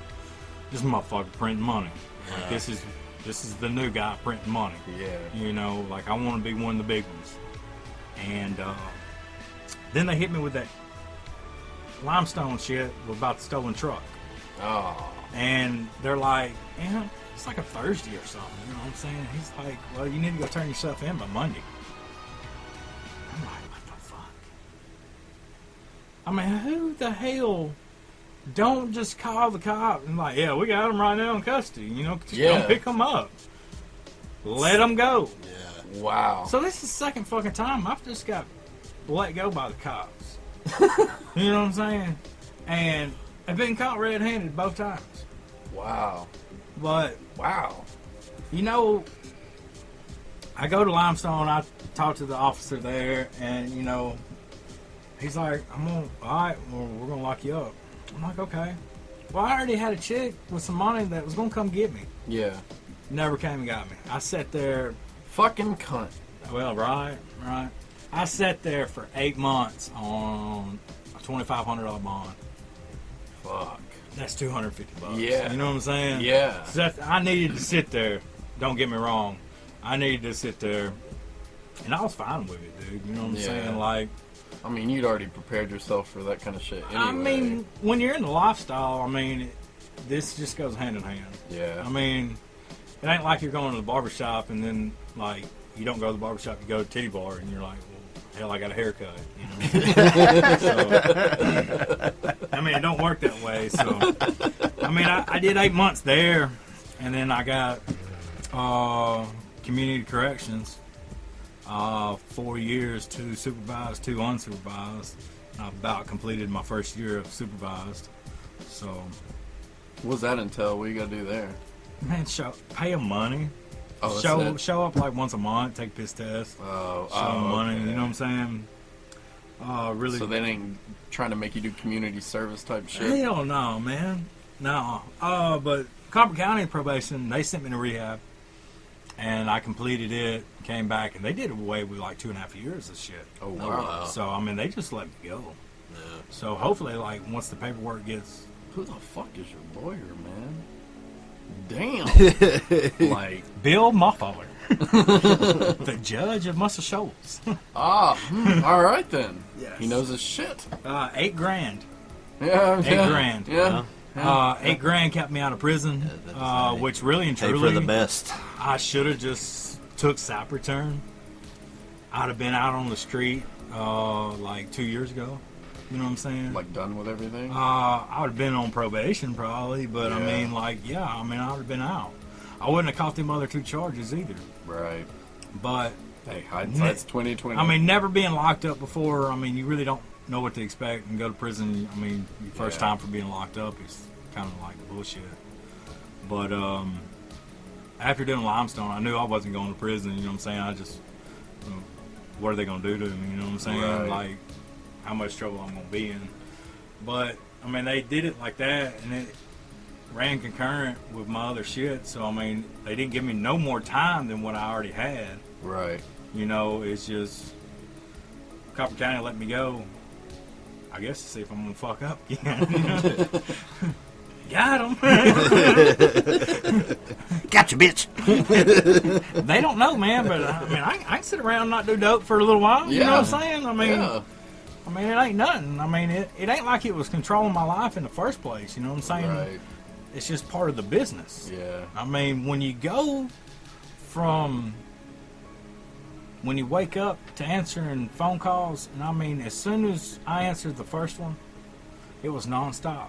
this motherfucker printing money. Like, this is the new guy printing money. Yeah. You know, like, I want to be one of the big ones. And then they hit me with that limestone shit about the stolen truck. Oh. And they're like, yeah, it's like a Thursday or something. You know what I'm saying? He's like, well, you need to go turn yourself in by Monday. I'm like, what the fuck? I mean, who the hell don't just call the cop and like, yeah, we got him right now in custody. You know, just don't pick him up. Let him go. Yeah. Wow. So this is the second fucking time I've just got let go by the cops. You know what I'm saying? And I've been caught red-handed both times. Wow. But, Wow. you know, I go to Limestone, I talk to the officer there, and, you know, he's like, all right, well, we're going to lock you up. I'm like, okay. Well, I already had a chick with some money that was going to come get me. Yeah. Never came and got me. I sat there, Fucking cunt. well, right. I sat there for 8 months on a $2,500 bond. Fuck. That's $250. Yeah. You know what I'm saying? Yeah. So I needed to sit there. Don't get me wrong. I needed to sit there. And I was fine with it, dude. You know what I'm saying? Like, I mean, you'd already prepared yourself for that kind of shit anyway. I mean, when you're in the lifestyle, I mean, this just goes hand in hand. Yeah. I mean, it ain't like you're going to the barbershop and then, like, you don't go to the barbershop, you go to titty bar, and you're like, well, hell, I got a haircut. You know? So, I mean, it don't work that way. So, I mean, I did 8 months there, and then I got community corrections. 4 years, 2 supervised, 2 unsupervised. I about completed my first year of supervised. So, What's that entail? What you gotta do there? man, pay them money. Oh, that's Show up like once a month, take piss tests, show them money. okay. You know what I'm saying? Really? So they ain't trying to make you do community service type shit? Hell no, man. No. But Copper County probation, they sent me to rehab, and I completed it. Came back, and they did away with like 2.5 years of shit. Oh, Oh, wow. wow. So I mean, they just let me go. Yeah. So hopefully, like once the paperwork gets Who the fuck is your lawyer, man? Damn. like Bill Muffler, the judge of Muscle Shoals. All right then. Yes. He knows his shit. $8 grand. Yeah. $8 grand. Yeah. $8 grand kept me out of prison, which really and Pay truly, for the best. I should have just took SAP return. I'd have been out on the street like 2 years ago. You know what I'm saying? Like done with everything? I would have been on probation probably, but I Yeah. mean, like, yeah, I mean, I would have been out. I wouldn't have caught them other 2 charges either. Right. But Hey, hindsight's 20/20. I mean, never being locked up before. I mean, you really don't know what to expect and go to prison. I mean, your first Yeah. time for being locked up is kind of like bullshit. But after doing Limestone, I knew I wasn't going to prison. You know what I'm saying? I just, what are they going to do to me? You know what I'm saying? Right. Like, how much trouble I'm going to be in. But I mean, they did it like that, and it ran concurrent with my other shit. So I mean, they didn't give me no more time than what I already had. Right. You know, it's just Copper County let me go, I guess, to see if I'm gonna fuck up again. Got him. Gotcha, bitch. They don't know, man. But I mean, I can sit around and not do dope for a little while. You know what I'm saying? I mean, it ain't nothing. I mean, it ain't like it was controlling my life in the first place. You know what I'm saying? Right. It's just part of the business. Yeah. I mean, when you go from when you wake up to answering phone calls, and I mean, as soon as I answered the first one, it was nonstop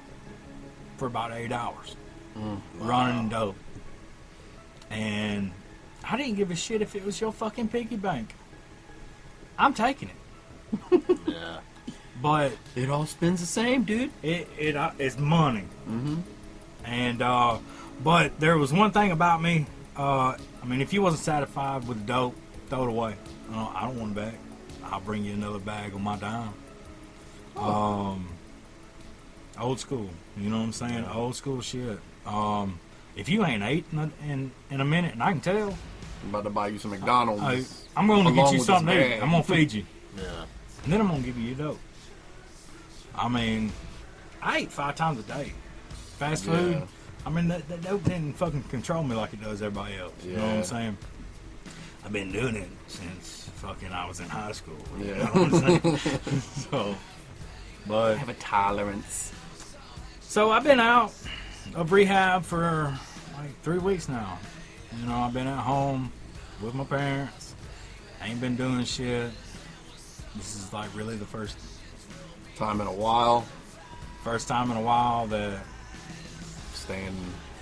for about 8 hours, running dope. And I didn't give a shit if it was your fucking piggy bank. I'm taking it. Yeah. But It all spins the same, dude. it's money. And but there was one thing about me. I mean, if you wasn't satisfied with the dope, throw it away. I don't want it back. I'll bring you another bag on my dime. Old school. You know what I'm saying? Old school shit. If you ain't ate in a minute, and I can tell, I'm about to buy you some McDonald's. I'm going to get along you with something this to eat. bag. I'm going to feed you. Yeah. And then I'm going to give you your dope. I mean, I eat 5 times a day. Fast food. Yeah. I mean, that dope didn't fucking control me like it does everybody else. You know what I'm saying? I've been doing it since fucking I was in high school. You know what I'm saying? So, but have a tolerance. so I've been out of rehab for like 3 weeks now. You know, I've been at home with my parents. I ain't been doing shit. This is like really the first Time in a while. time in a while that Staying.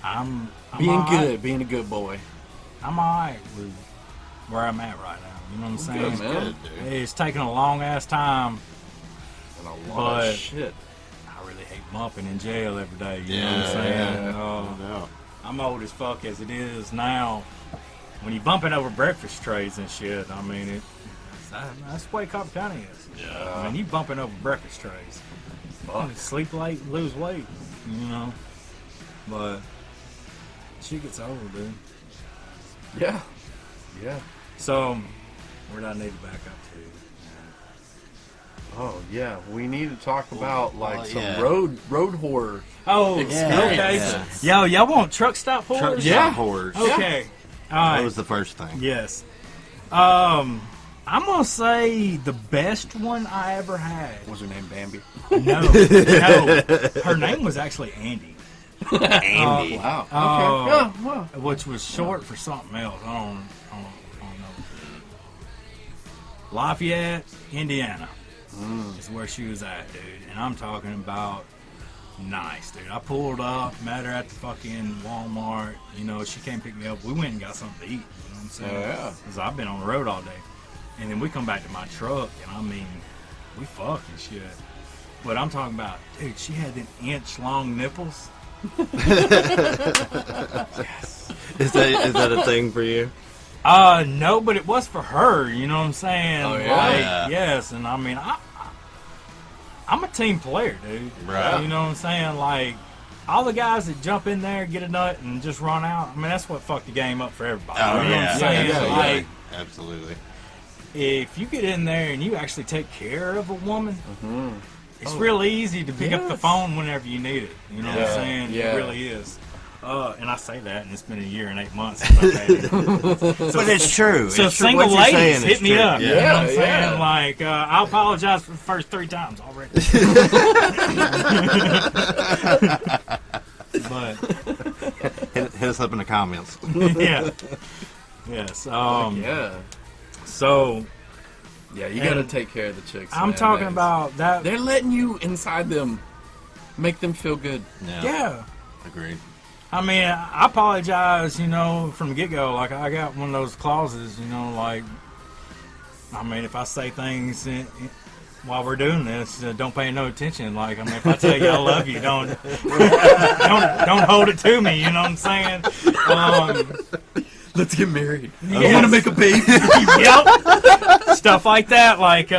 I'm Being all right. good. Being a good boy. I'm alright with where I'm at right now. You know what I'm saying? Good, man. Good, dude. It's taking a long ass time. And a lot But- of shit. I really hate bumping in jail every day. You know what Yeah, I'm saying? yeah. Oh, No. I'm old as fuck as it is now. When you bumping over breakfast trays and shit, I mean, that's the way Cobb County is. Yeah. I mean, you bumping over breakfast trays. Fuck. Sleep late, lose weight, you know. But shit gets old, dude. Yeah. Yeah. So, where do I need to back up to? Oh yeah. We need to talk about like some yeah. road horror. Oh, Experiences. okay. Yo, y'all want truck stop Truck horrors? Yeah. stop horrors. Okay. All right. That was the first thing. Yes. I'm gonna say the best one I ever had. Was her name Bambi? No, her name was actually Andy, Andy. Wow. Okay. Oh. Yeah. Wow. which was short for something else. I don't know. Lafayette, Indiana, is where she was at, dude. And I'm talking about nice, dude. I pulled up, met her at the fucking Walmart. You know, she came pick me up. We went and got something to eat. You know what I'm saying? Yeah. Because I've been on the road all day. And then we come back to my truck, and I mean, we fucking shit. But I'm talking about, dude, she had them inch-long nipples. Is that a thing for you? No, but it was for her, you know what I'm saying? Oh, yeah? Like, Yeah. yes, and I mean, I'm a team player, dude. Right. You know what I'm saying? Like, all the guys that jump in there, get a nut, and just run out, I mean, that's what fucked the game up for everybody. Oh, you know what I'm saying? yeah, yeah. Like, Absolutely. if you get in there and you actually take care of a woman, it's real easy to pick up the Yes. phone whenever you need it. You know what Yeah, I'm saying? yeah. It really is. And I say that, and it's been a year and 8 months since I've had it. But it's true. So It's true. single What you're ladies, saying is hit me true. up. You know Yeah, what I'm saying? yeah. Like, I'll apologize for the first 3 times already. But, Hit us up in the comments. yeah. Yes. Yeah. So, Yeah. You gotta And take care of the chicks. I'm man. talking That's- about that. They're letting you inside them, make them feel good. Yeah. Agreed. I mean, I apologize, you know, from the get-go. Like, I got one of those clauses, you know, like, I mean, if I say things while we're doing this, don't pay no attention. Like, I mean, if I tell you I love you, don't hold it to me, you know what I'm saying? Let's get married. Yes. I want to make a baby. Yep. Stuff like that, like,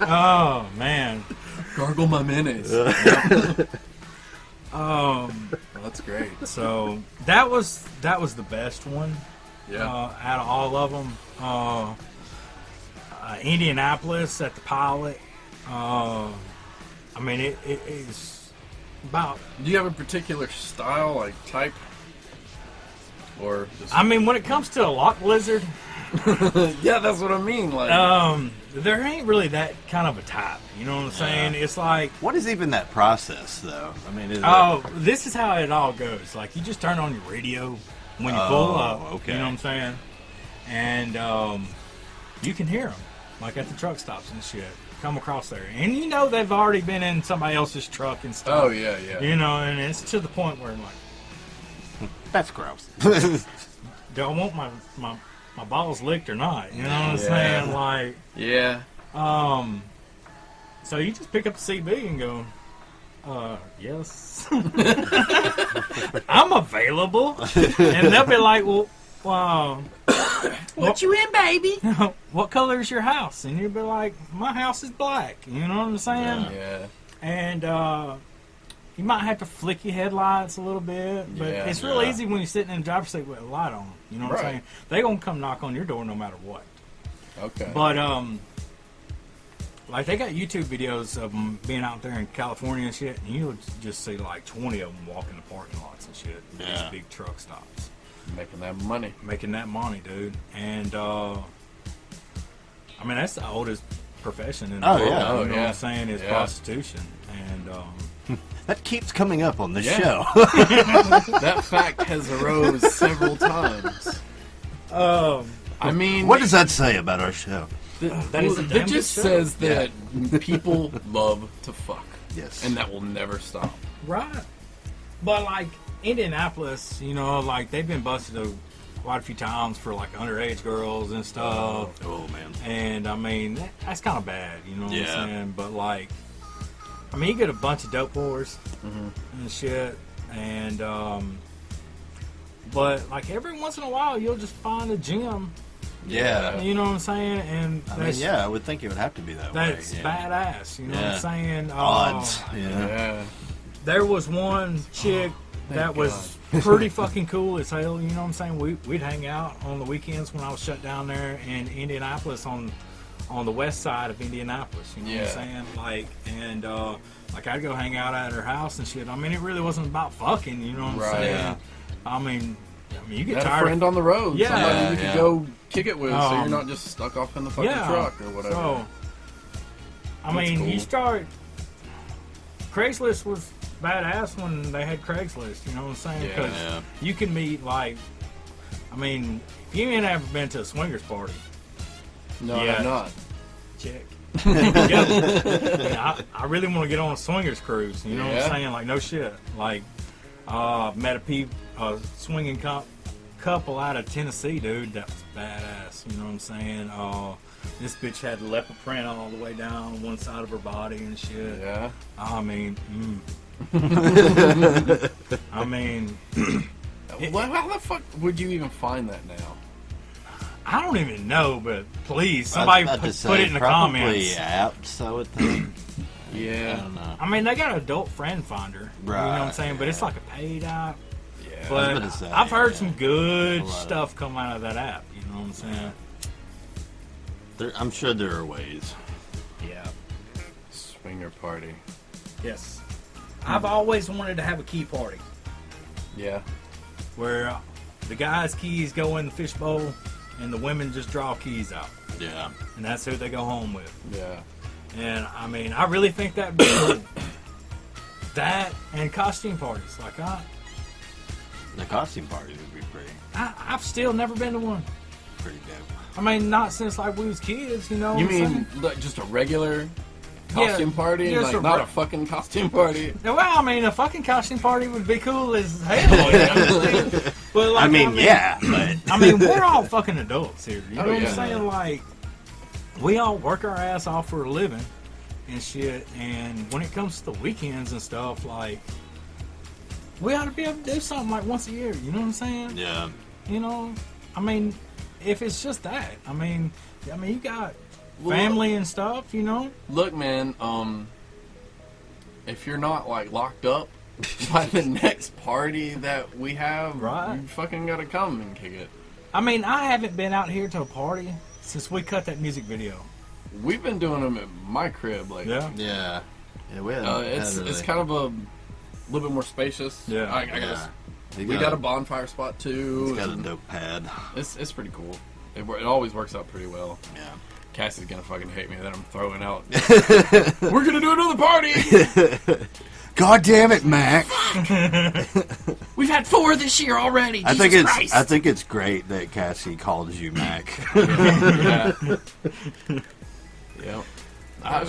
oh, man. Gargle my mayonnaise. That's great. So that was the best one. Yeah. Out of all of them, Indianapolis at the Pilot. I mean, it is about. Do you have a particular style, like type, or just... I mean, when it comes to a lock lizard, yeah, that's what I mean. Like, there ain't really that kind of a type. You know what I'm saying? It's like, What is even that process, though? I mean, is oh, this is how it all goes. Like, you just turn on your radio, when you pull up. Okay. You know what I'm saying? And you can hear them, like at the truck stops and shit, come across there. And you know they've already been in somebody else's truck and stuff. Oh, yeah, yeah. You know, and it's to the point where I'm like, That's gross. do I want my balls licked or not? You know what I'm saying? Like, Yeah. so you just pick up the CB and go, yes. I'm available. And they'll be like, well, what you in, baby? What color is your house? And you'll be like, my house is black. You know what I'm saying? Yeah. And you might have to flick your headlights a little bit, but Yeah. it's real easy when you're sitting in the driver's seat with a light on. You know what I'm Right. saying? They gonna come knock on your door no matter what. Okay. But like they got YouTube videos of them being out there in California and shit, and you'll just see like 20 of them walking the parking lots and shit. Yeah. These big truck stops, Making that money. making that money, dude. And I mean that's the oldest profession in the world. Yeah. You know Oh, what yeah. I'm saying? Is Yeah. prostitution. And That keeps coming up on the Yeah. show. That fact has arose several times. I mean, What does that say about our show? that is a It damn just good show. says that people love to fuck. Yes. And that will never stop. Right. But like Indianapolis, you know, like they've been busted quite a few times for like underage girls and stuff. Oh, man. And I mean, that's kind of bad, you know what Yeah. I'm saying? But like, I mean, you get a bunch of dope whores and shit. And, but like every once in a while, you'll just find a gym, Yeah. you know what I'm saying? And I mean, yeah, I would think it would have to be that way. that's yeah. badass, you know what Yeah. I'm saying? Odds. Yeah. Yeah. There was one chick that was pretty fucking cool as hell, you know what I'm saying? We'd hang out on the weekends when I was shut down there in Indianapolis on the west side of Indianapolis, you know what I'm saying? Like, and like I'd go hang out at her house and shit. I mean, it really wasn't about fucking, you know what I'm Right. saying? Yeah. I mean, you get Had a tired friend on the road. Yeah. Somebody you Yeah, could yeah. go kick it with so you're Um, not just stuck off in the fucking yeah, truck or whatever. So, I That's mean, cool. you start. Craigslist was badass when they had Craigslist. You know what I'm saying? Yeah. Because Yeah. you can meet like, I mean, if you ain't ever been to a swingers party, no, Yeah. I'm not. check. I really want to get on a swingers cruise. You know what Yeah. I'm saying? Like no shit. Like met a swinging couple out of Tennessee, dude. That was badass. You know what I'm saying? This bitch had leopard print all the way down one side of her body and shit. Yeah. I mean, I mean, Well, how the fuck would you even find that now? I don't even know, but please, I was somebody about to put say, it in the probably comments. apps, I would think. I Yeah. don't know. I mean, they got adult friend finder. You know what I'm Right, saying? But it's yeah. like a paid app. Yeah. But gonna say, I've heard yeah. some good A lot of- stuff come out of that app. You know what I'm saying? I'm sure there are ways. Yeah. Swinger party. Yes. I've always wanted to have a key party Yeah. where the guys' keys go in the fishbowl and the women just draw keys out. Yeah. And that's who they go home with. Yeah. And I mean, I really think that'd be cool. That and costume parties. Like, The costume party would be I've still never been to one. pretty dope. I mean, not since like we was kids, you know. You what I'm mean saying? like just a regular costume party? just Like a not re- a fucking costume party? Well, I mean, a fucking costume party would be cool as hell. You know what I'm saying? But, like, I mean, yeah, but I mean, we're all fucking adults here. You know Oh, what yeah. I'm saying? Like, we all work our ass off for a living and shit. And when it comes to the weekends and stuff, like, we ought to be able to do something like once a year. You know what I'm saying? yeah. You know, I mean, if it's just that, I mean, you got Well, family and stuff. You know? Look, man, if you're not like locked up by the next party that we have, Right. you fucking gotta come and kick it. I mean, I haven't been out here to a party since we cut that music video. We've been doing them at my crib, like Yeah. Yeah. Yeah, we had, it's kind of a little bit more spacious. Yeah. I guess yeah. we got a bonfire spot too. He's got a and dope pad. It's pretty cool. It always works out pretty well. Yeah. Cassie's gonna fucking hate me that I'm throwing out. We're gonna do another party. God damn it, Mac. We've had 4 this year already. I Jesus think Christ. I think it's great that Cassie calls you Mac. Yeah. Yep.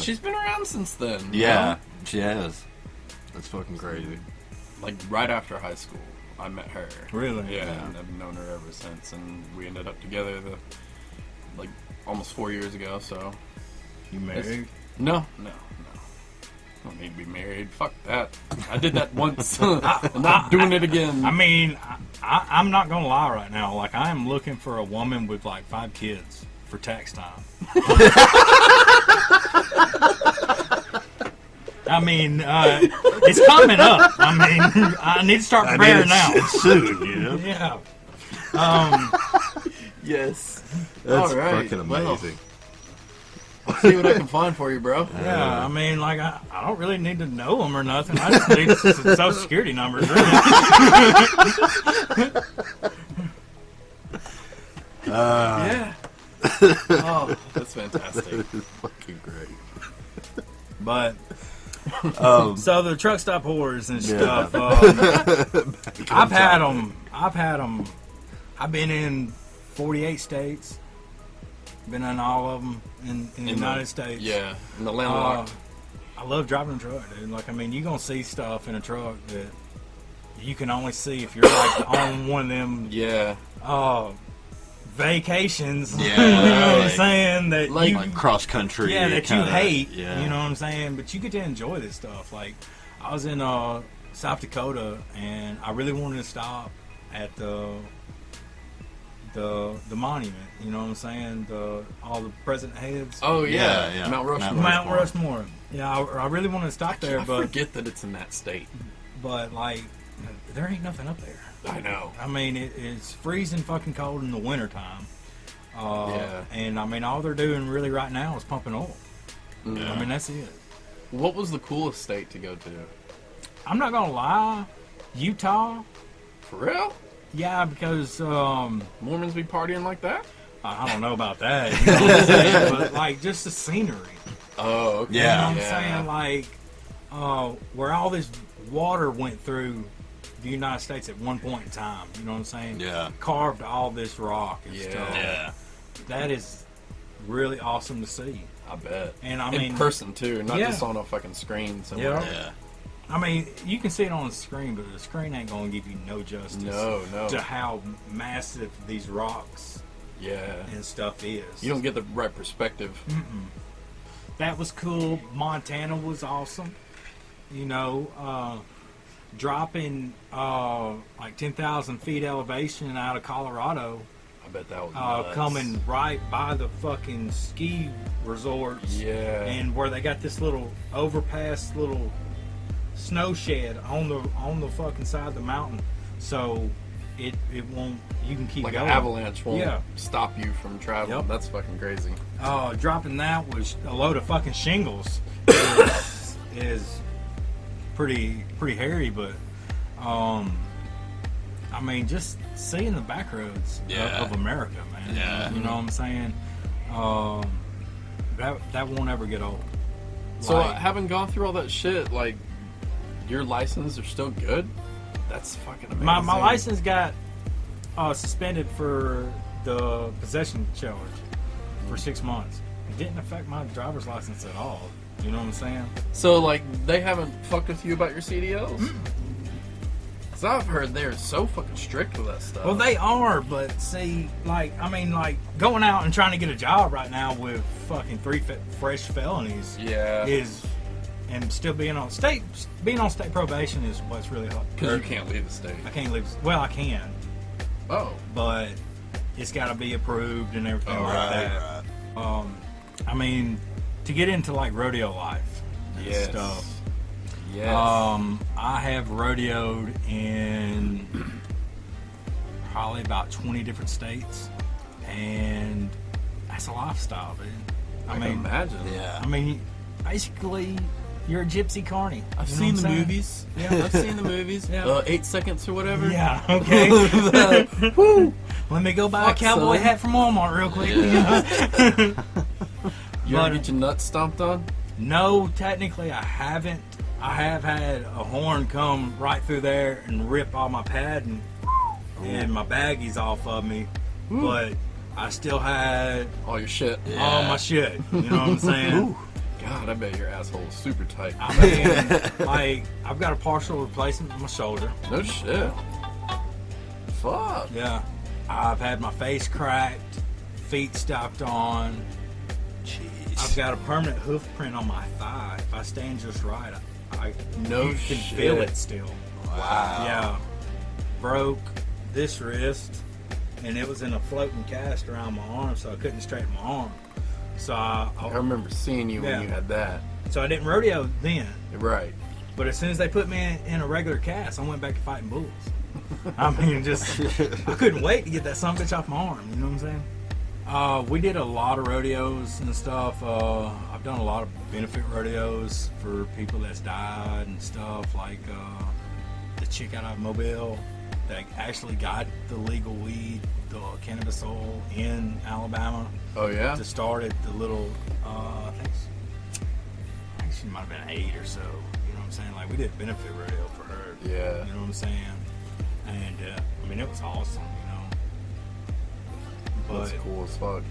She's been around since then. Yeah, she has. That's fucking crazy. Like right after high school, I met her. Really? Yeah, and I've known her ever since, and we ended up together like almost 4 years ago. So You married? no. Don't need to be married. Fuck that. I did that once. I'm not doing it again. I mean, I'm not gonna lie right now. Like, I am looking for a woman with like 5 kids for tax time. I mean, it's coming up. I mean, I need to start preparing now. Soon, you know? Yeah. Yes. That's All right. fucking Well, amazing. I'll see what I can find for you, bro. Yeah, I mean, like, I don't really need to know them or nothing. I just need some social security numbers, really. Yeah. Oh, that's fantastic. It's fucking great. But, Um, so the truck stop whores and Yeah. stuff, I've had them. I've been in 48 states. Been in all of them in the United States. Yeah, in the landlocked. I love driving a truck, dude. Like, I mean, you're going to see stuff in a truck that you can only see if you're, like, on one of them Yeah. vacations. Yeah, You know what I'm like- saying? That like- you, like cross country. yeah, that you kinda, hate. Yeah. You know what I'm saying? But you get to enjoy this stuff. Like, I was in South Dakota, and I really wanted to stop at the monument. You know what I'm saying? All the president heads. Oh, yeah. Yeah. Mount Rushmore. Mount Rushmore. Yeah, I really want to stop there, I but forget that it's in that state. like, there ain't nothing up there. I know. I mean, it's freezing fucking cold in the wintertime. Yeah. And I mean, all they're doing really right now is pumping oil. Yeah. I mean, that's it. What was the coolest state to go to? I'm not gonna lie, Utah. For real? Yeah, because Mormons be partying like that? I don't know about that, you know what I'm saying? But like, just the scenery. Oh, okay. You know what I'm Yeah. saying? Like, where all this water went through the United States at one point in time. You know what I'm saying? Yeah. Carved all this rock and Yeah. stuff. Yeah. That is really awesome to see. I bet. And I in mean, person too, not Yeah. just on a fucking screen somewhere. Yeah. Yeah. I mean, you can see it on the screen, but the screen ain't gonna give you no justice No. to how massive these rocks Yeah. and stuff is. You don't get the right perspective. That was cool. Montana was awesome. You know, dropping like 10,000 feet elevation out of Colorado, I bet that was nuts. coming right by the fucking ski resorts. Yeah. And where they got this little overpass, little snow shed on the fucking side of the mountain, so it won't. You can keep like going. an avalanche won't Yeah. stop you from traveling. Yep. That's fucking crazy. Dropping that was a load of fucking shingles. is pretty hairy, but I mean, just seeing the back roads Yeah. of America, man. Yeah. You know what I'm saying? That won't ever get old. So Like, having gone through all that shit, like your license are still good? That's fucking amazing. my license got suspended for the possession charge for 6 months. It didn't affect my driver's license at all. You know what I'm saying? So like they haven't fucked with you about your CDLs? Cause I've heard they're so fucking strict with that stuff. Well, they are, but see, like, I mean, like, going out and trying to get a job right now with fucking 3 fresh felonies yeah, and still being on state probation is what's really hard. because you can't leave the state. I can't leave. Well, I can, Oh, but it's got to be approved and everything like that. I mean, to get into like rodeo life and yes. stuff. Yes. I have rodeoed in probably about 20 different states, and that's a lifestyle, dude. I can imagine. Yeah. I mean, basically, you're a gypsy carny. I've You know seen what the I'm saying? movies. Yeah. I've seen the movies. Yeah. 8 seconds or whatever. Yeah, okay. Let me go buy a Fuck, cowboy son. hat from Walmart real quick. You ever get your nuts stomped on? No, technically I haven't. I have had a horn come right through there and rip all my padding and my baggies off of me, but I still had All your shit. all my shit. You know what I'm saying? God, I bet your asshole is super tight. I mean, like, I've got a partial replacement of my shoulder. No shit. Fuck. Yeah. I've had my face cracked, feet stopped on. Jeez. I've got a permanent hoof print on my thigh. If I stand just right, I No you can shit. feel it still. Wow. Yeah. Broke this wrist, and it was in a floating cast around my arm, so I couldn't straighten my arm. So I remember seeing you Yeah. when you had that. so I didn't rodeo then. Right. But as soon as they put me in a regular cast, I went back to fighting bulls. I mean, just I couldn't wait to get that son of a bitch off my arm. You know what I'm saying? We did a lot of rodeos and stuff. I've done a lot of benefit rodeos for people that's died and stuff. Like the chick out of Mobile that actually got the legal weed, the cannabis oil in Alabama Oh yeah. to start at the little. I think she might have been 8 or so. You know what I'm saying? Like we did benefit rodeo for her. Yeah. You know what I'm saying? And I mean, it was awesome, you know. But That's cool as fuck.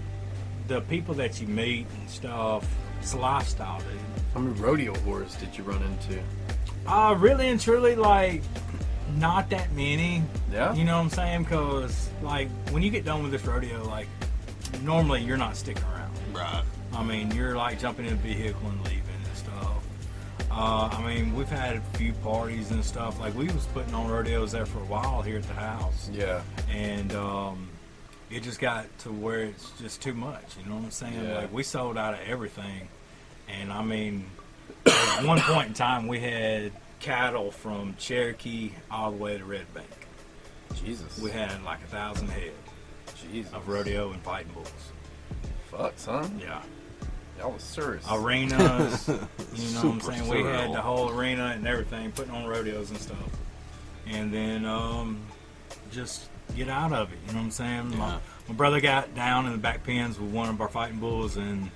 the people that you meet and stuff, it's a lifestyle, dude. How many rodeo whores did you run into? Really and truly, like, not that many. Yeah? You know what I'm saying? Because, like, when you get done with this rodeo, like, normally you're not sticking around. Right. I mean, you're like jumping in a vehicle and leaving and stuff. I mean, we've had a few parties and stuff. Like, we was putting on rodeos there for a while here at the house. Yeah. And it just got to where it's just too much. You know what I'm saying? Yeah. Like, we sold out of everything. And, I mean, at one point in time, we had cattle from Cherokee all the way to Red Bank. Jesus. We had like 1,000 head Jesus. of rodeo and fighting bulls. Fuck, son. Yeah. Y'all was serious. Arenas, you know what I'm Super saying? We had surreal. the whole arena and everything, putting on rodeos and stuff. And then just get out of it, you know what I'm saying? Yeah. My brother got down in the back pens with one of our fighting bulls, and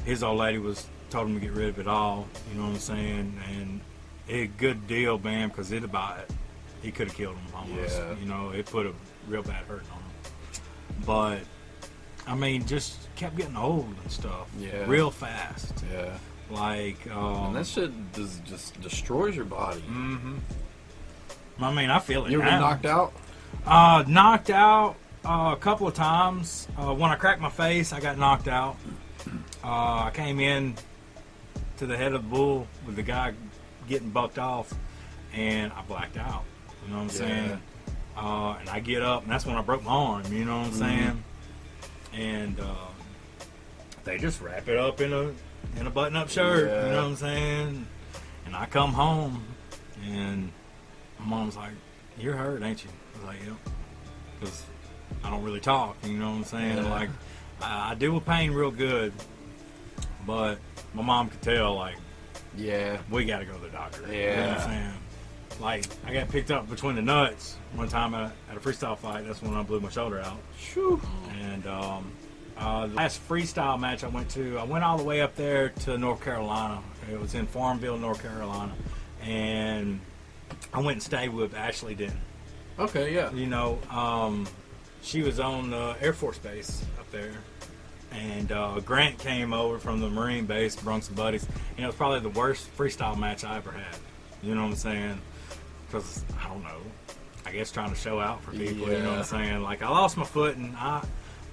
his old lady told him to get rid of it all, you know what I'm saying? And a good deal, man, because he could have killed him almost. Yeah. You know, it put a real bad hurt on him. But I mean, just kept getting old and stuff. Yeah. Real fast. Yeah. Like, And that shit just destroys your body. mm-hmm. I mean, I feel it You ever now. been knocked out? Knocked out a couple of times. When I cracked my face, I got knocked out. I came in to the head of the bull with the guy getting bucked off, and I blacked out. You know what I'm saying? And I get up, and that's when I broke my arm. You know what I'm saying? And they just wrap it up in a button-up shirt. Yeah. You know what I'm saying? And I come home, and my mom's like, "You're hurt, ain't you?" I was like, "Yep," because I don't really talk. You know what I'm saying? Yeah. Like, I deal with pain real good, but my mom could tell, like, Yeah. we got to go to the doctor. You know what Yeah. I'm saying? Like, I got picked up between the nuts one time at a freestyle fight. That's when I blew my shoulder out. Shoo. And the last freestyle match I went all the way up there to North Carolina. It was in Farmville, North Carolina. And I went and stayed with Ashley Denton. Okay, yeah. You know, she was on the Air Force Base up there. And Grant came over from the Marine base, brought some buddies. And it was probably the worst freestyle match I ever had. You know what I'm saying? Because, I don't know, I guess trying to show out for people, you know what I'm saying? Like, I lost my foot, and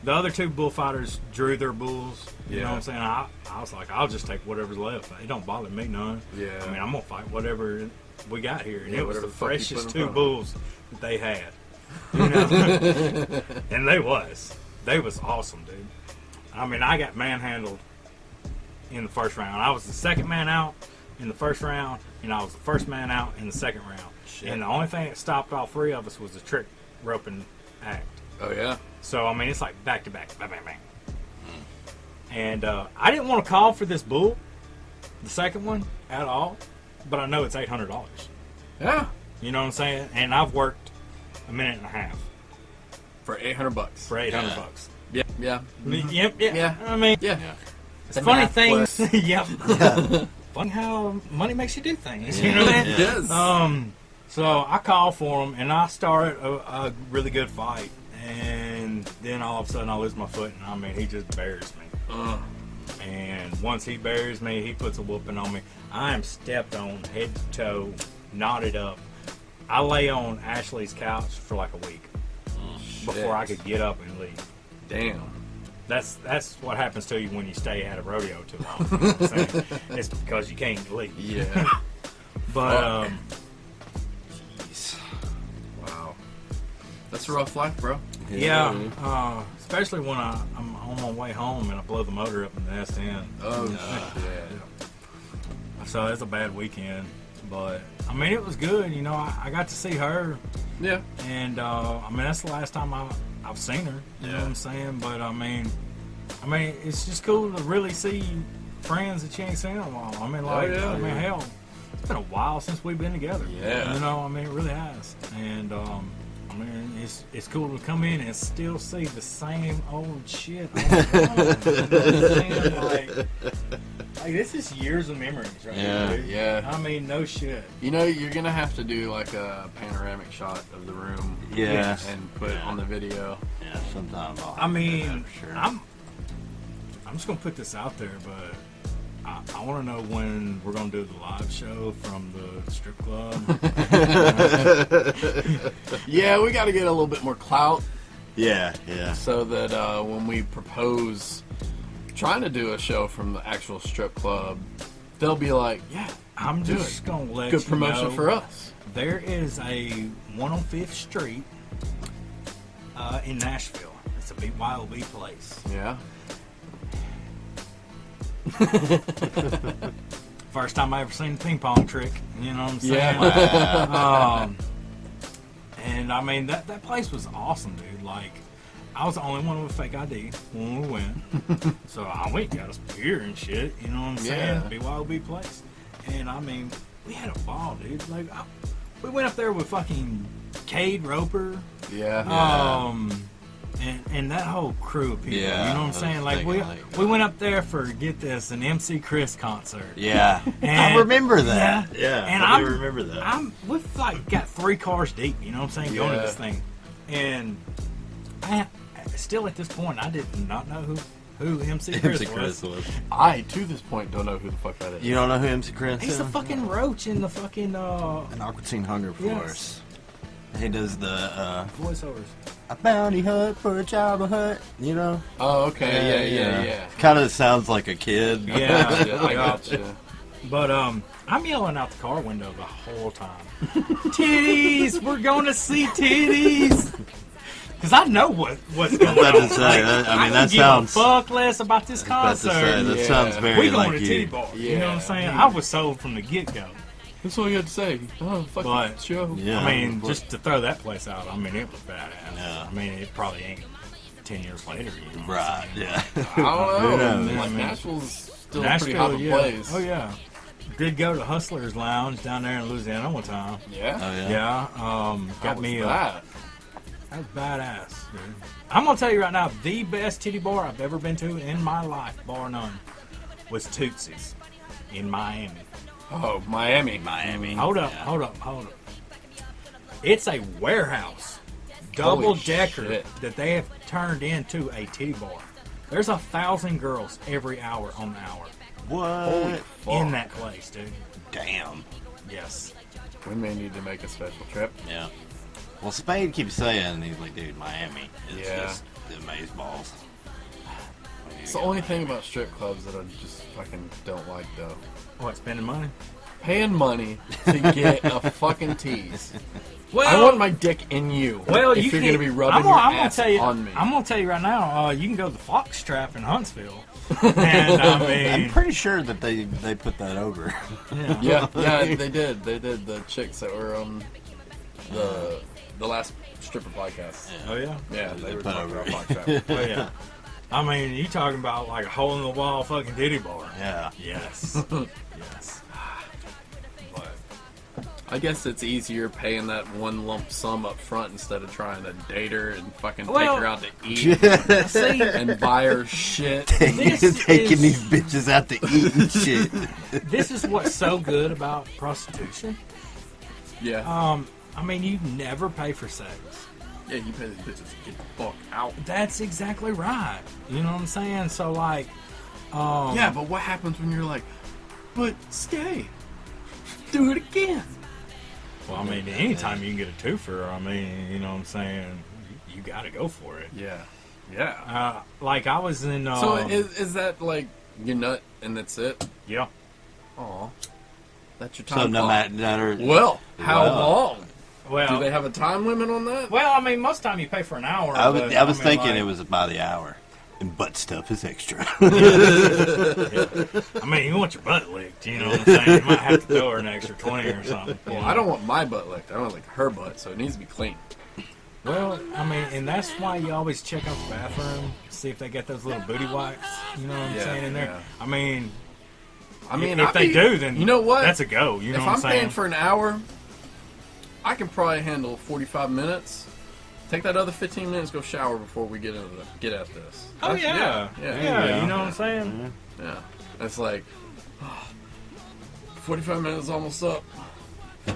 the other two bullfighters drew their bulls, you know what I'm saying? I was like, I'll just take whatever's left. It don't bother me none. Yeah. I mean, I'm going to fight whatever we got here. And Yeah, it was whatever the the fuck you freshest put in two front of bulls that they had. You know? And they was awesome, dude. I mean, I got manhandled in the first round. I was the second man out in the first round, and I was the first man out in the second round. Shit. And the only thing that stopped all three of us was the trick roping act. Oh, yeah? So, I mean, it's like back to back, bang, bang, bang. And I didn't want to call for this bull, the second one, at all, but I know it's $800. Yeah. You know what I'm saying? And I've worked a minute and a half For $800. for $800 bucks. Yeah. Yeah. Yep, yeah. Yeah. I mean, Yeah. it's funny math things. plus. Yep. funny how money makes you do things. You know what I mean? It is. So I call for him, and I start a really good fight, and then all of a sudden I lose my foot, and I mean he just buries me. And once he buries me, he puts a whooping on me. I am stepped on head to toe, knotted up. I lay on Ashley's couch for like a week before I could get up and leave. Damn. That's what happens to you when you stay at a rodeo too long. You know what I'm saying? It's because you can't leave. Yeah. But Wow. That's a rough life, bro. yeah, especially when I'm on my way home and I blow the motor up in the nest end. Oh, shit. So it's a bad weekend. But I mean, it was good. You know, I got to see her, Yeah. and I mean that's the last time I've seen her. You know what I'm saying? But I mean, it's just cool to really see friends that you ain't seen in a while. I mean, like, yeah, I mean, yeah. hell, it's been a while since we've been together. Yeah. You know, I mean, it really has. And I mean, it's cool to come in and still see the same old shit. All the time. You know what I'm saying? Like this is years of memories, right? Yeah. Here, dude. Yeah. I mean, no shit. You know, you're gonna have to do like a panoramic shot of the room. Yeah. And put it on the video. Yeah, sometime I'll I mean, do that for sure. I'm just gonna put this out there, but I want to know when we're gonna do the live show from the strip club. Yeah, we got to get a little bit more clout Yeah. so that when we propose trying to do a show from the actual strip club, they'll be like, yeah, I'm do just it. gonna let Good you promotion know, for us. There is a 105th Street in Nashville. It's a BYOB place. Yeah. First time I ever seen the ping pong trick. You know what I'm saying? Yeah. And I mean that place was awesome, dude. Like I was the only one with a fake ID when we went, so I went and got us beer and shit. You know what I'm saying? Yeah. BYOB place, and I mean we had a ball, dude. Like we went up there with fucking Cade Roper. Yeah. And that whole crew of people, Yeah, you know what I'm I was saying? Like thinking, we went up there for, get this, an MC Chris concert. Yeah. And- I remember that. Yeah. And I I'm- do remember that. We've like got 3 cars deep, you know what I'm saying, going to Yeah. this thing. And I still at this point, I did not know who MC Chris was. I, to this point, don't know who the fuck that is. You don't know who MC Chris He's is? the fucking roach in the fucking An Awkward Scene Hunger Force. He does the voiceovers. a bounty hunt for a Jabba Hutt, you know? Oh, okay. Yeah. Kind of sounds like a kid. Yeah, Yeah, I gotcha. But I'm yelling out the car window the whole time. Titties! We're going to see titties! Because I know what's going about on. to say, Like, I mean, I that could give sounds- a fuck less about this About to say, concert. that Yeah. sounds very We going like to titty you. bar. You know what I'm Yeah. saying? I was sold from the get-go. That's all you had to say. Oh, fucking But- show. Yeah. I mean, just to throw that place out, I mean, it was badass. Yeah. I mean, it probably ain't 10 years later. You know what I'm Right, saying? yeah. I don't know. knows? Like, Yeah, Nashville's still a pretty hot yeah. place. Oh, yeah. Did go to Hustler's Lounge down there in Louisiana one time. Yeah? Oh, yeah. Yeah, How got was me that? That was badass, dude. I'm gonna tell you right now, the best titty bar I've ever been to in my life, bar none, was Tootsie's in Miami. Oh, Miami. Hold up. It's a warehouse, double decker shit. that they have turned into a titty bar. There's 1,000 girls every hour on the hour What? in that place, dude. Damn. Yes. We may need to make a special trip. Yeah. Well, Spade keeps saying, and he's like, dude, Miami is Yeah. just the amazeballs. It's the only thing about strip clubs that I just fucking don't like, though. What, spending money? Paying money to get a fucking tease. Well, I want my dick in you. Well, if you you're can, going to be rubbing I'm your gonna ass tell you, on me. I'm gonna tell you right now. You can go to the Fox Trap in Huntsville, and I mean, I'm pretty sure that they put that over. yeah, they did. They did. The chicks that were on the last stripper podcast. oh yeah, Yeah, they were put talking over about it. Fox Trap. oh yeah. I mean, you talking about like a hole in the wall fucking titty bar? Yeah. Yes, yes. But I guess it's easier paying that one lump sum up front instead of trying to date her and fucking take her out to eat See, and buy her shit. Taking these bitches out to eat and shit. this is what's so good about prostitution. Yeah. I mean, you never pay for sex. Yeah, you pay these bitches to get the fuck out. That's exactly right. You know what I'm saying? So, like, Yeah, but what happens when you're like, but stay. Do it again. well, I mean, anytime you can get a twofer, I mean, you know what I'm saying? You got to go for it. Yeah. Yeah. Like, I was in. So is that like you nut and that's it? Yeah. Aw. That's your So time no clock. matter. Well, how long? Well, Do they have a time limit on that? well, I mean, most of the time you pay for an hour. I was, but, I was mean, thinking like, it was by the hour. And butt stuff is extra. I mean, you want your butt licked, you know what I'm saying? You might have to throw her an extra 20 or something. you Well, know? I don't want my butt licked. I want like her butt, so it needs to be clean. Well, I mean, and that's why you always check out the bathroom, see if they got those little booty wipes, you know what I'm Yeah, saying, in there. yeah. I mean, if if they do, then you know what? that's a go, you know If what I'm I'm saying? paying for an hour, I can probably handle 45 minutes. Take that other 15 minutes, go shower before we get at this. Oh, That's- yeah, you know what I'm saying? Yeah. It's like, 45 minutes is almost up.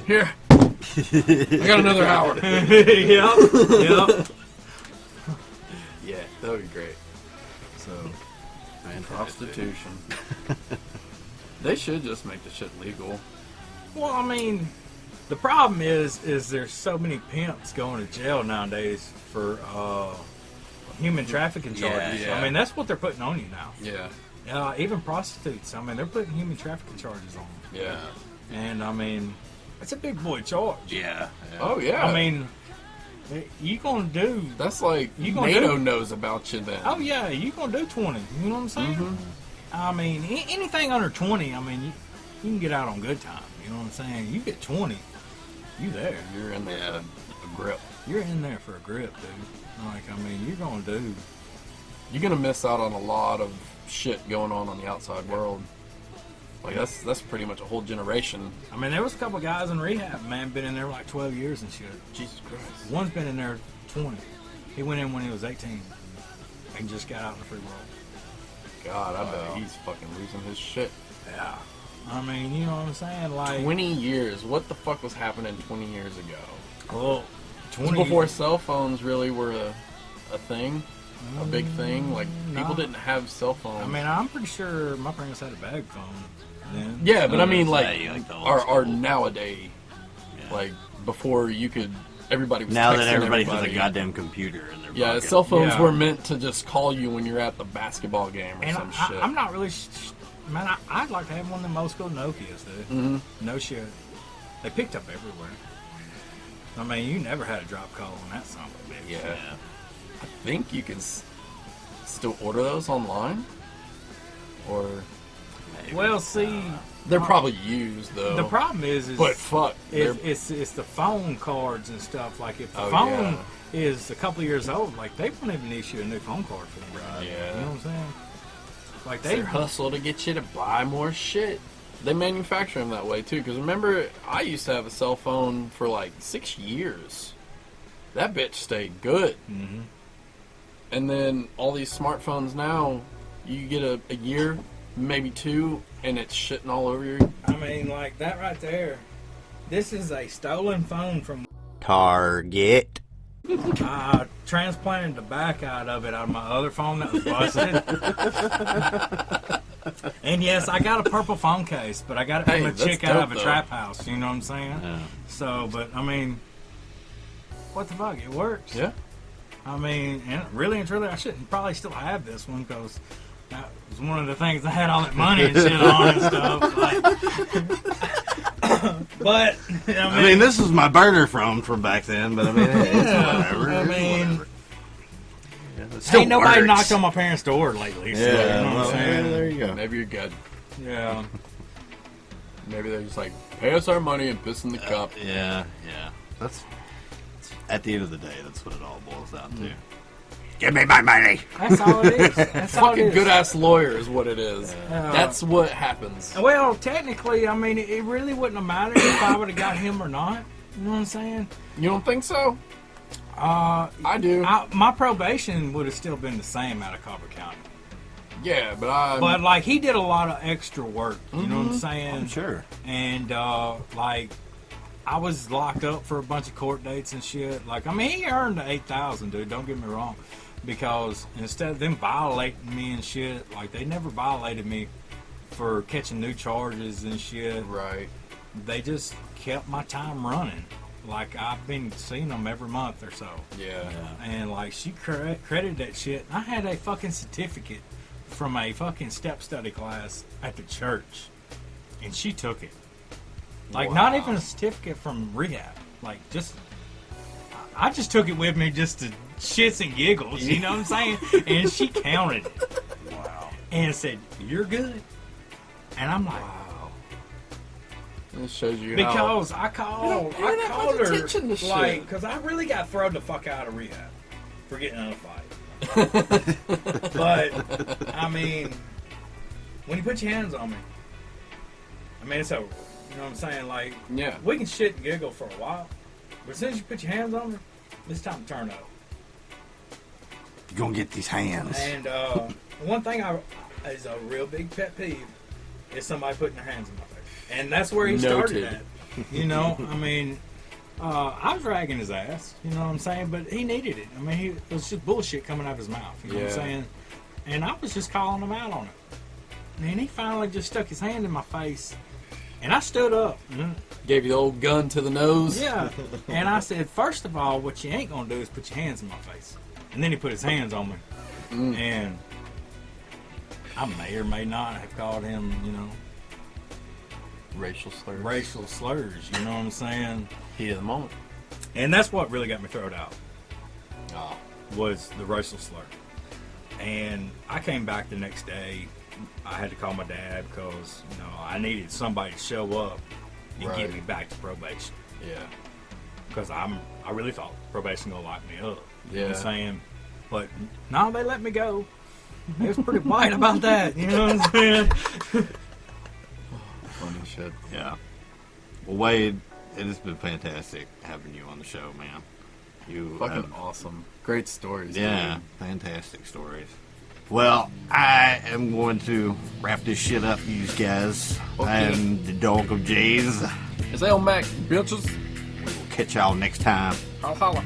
Here. I got another hour. Yep. Yeah, that would be great. So, prostitution. They should just make the shit legal. Well, I mean, the problem is there's so many pimps going to jail nowadays for human trafficking charges. yeah. I mean, that's what they're putting on you now. Yeah. Even prostitutes. I mean, they're putting human trafficking charges on them. Yeah. And I mean, it's a big boy charge. Yeah. Oh, yeah. I mean, you gonna do? That's like, You gonna NATO do- knows about you then. Oh yeah, you gonna do 20. You know what I'm saying? Mhm. I mean, anything under 20. I mean, you can get out on good time. You know what I'm saying? You get 20, you there. You're in there for a grip. You're in there for a grip, dude. Like, I mean, you're gonna do. You're gonna miss out on a lot of shit going on the outside world. Like that's pretty much a whole generation. I mean, there was a couple guys in rehab, man, been in there like 12 years and shit. Jesus Christ. One's been in there 20. He went in when he was 18 and just got out in the free world. God, I bet he's fucking losing his shit. Yeah. I mean, you know what I'm saying? Like 20 years. What the fuck was happening 20 years ago? well, This was before cell phones really were a thing, a big thing. Like people no. didn't have cell phones. I mean, I'm pretty sure my parents had a bag phone then. yeah, but I mean, like, like the old our school. nowadays, like before you could, everybody was Now texting that everybody has a everybody. goddamn computer in their Yeah, pocket. cell phones Yeah. were meant to just call you when you're at the basketball game or And some shit. I'm not really, man. I'd like to have one of them old school Nokias, dude. Mhm. No shit. They picked up everywhere. I mean, you never had a drop call on that son of a bitch. Yeah. I think you can still order those online, or Well, see, they're probably used though. the problem is but fuck, they're- it's the phone cards and stuff. Like if the Oh, phone yeah. is a couple of years old, like they won't even issue a new phone card for them. Right? Yeah. You know what I'm saying? Like It's they their hustle to get you to buy more shit. They manufacture them that way too. Because remember, I used to have a cell phone for like 6 years. That bitch stayed good. Mm-hmm. And then all these smartphones now, you get a year, maybe 2, and it's shitting all over you. I mean, like that right there. This is a stolen phone from. Target. I transplanted the back out of my other phone that was busted. And yes, I got a purple phone case, but I got it from Hey, a that's chick out of dope, a though. trap house. You know what I'm saying? Yeah. So, but I mean, what the fuck? It works. Yeah. I mean, and really and truly, I shouldn't probably still have this one because that was one of the things I had all that money and shit on and stuff. But I mean, this is my burner phone from back then, but I mean, hey, it's Yeah, whatever. I It's mean, whatever. Yeah, it still ain't nobody works. knocked on my parents' door lately. So, Yeah, you know what well, I'm saying? there you go. Maybe you're good. Yeah. Maybe they're just like, pay us our money and piss in the cup. Yeah. That's at the end of the day, that's what it all boils down to. Give me my money. That's all it is. That's all it Fucking is. good ass lawyer is what it is. That's what happens. Well, technically, I mean, it really wouldn't have mattered if I would have got him or not. You know what I'm saying? You don't think so? I do. My probation would have still been the same out of Cobb County. Yeah, But like he did a lot of extra work. You know what I'm saying? I'm sure. And like I was locked up for a bunch of court dates and shit. Like, I mean, he earned the $8,000, dude. Don't get me wrong, because instead of them violating me and shit, like they never violated me for catching new charges and shit. Right. They just kept my time running. Like I've been seeing them every month or so. Yeah. And like she credited that shit. I had a fucking certificate from a fucking step study class at the church, and she took it. Like not even a certificate from rehab. Like just, I just took it with me just to shits and giggles. You know what I'm saying? And she counted it. Wow. And said, "You're good." And I'm like, Wow. It shows you because how... I called her like, because I really got thrown the fuck out of rehab for getting in a fight. But I mean, when you put your hands on me, I mean it's over. You know what I'm saying? Like, Yeah. we can shit and giggle for a while, but as soon as you put your hands on me, it's time to turn up. You're gonna get these hands. And one thing is a real big pet peeve is somebody putting their hands in my face. And that's where he started Noted. at. You know, I mean, I was dragging his ass, you know what I'm saying? But he needed it. I mean, it was just bullshit coming out of his mouth, you know what I'm Yeah. saying? And I was just calling him out on it. And he finally just stuck his hand in my face. And I stood up. Gave you the old gun to the nose. Yeah. And I said, first of all, what you ain't going to do is put your hands in my face. And then he put his hands on me. And I may or may not have called him, you know, Racial slurs. racial slurs. You know what I'm saying? Heat of the moment. And that's what really got me thrown out, Oh. was the racial slur. And I came back the next day. I had to call my dad because, you know, I needed somebody to show up and Right. get me back to probation. Yeah. Because I really thought probation gonna lock me up. You know what Yeah. I'm saying? But no, they let me go. They was pretty white about that. You know what I'm saying? Funny shit. Yeah. Well, Wade, it has been fantastic having you on the show, man. You Fucking awesome. Great stories. yeah, dude. fantastic stories. Well, I am going to wrap this shit up, you guys. Okay. I am the dog of J's. It's L-Mac, bitches. We will catch y'all next time. Holla holla.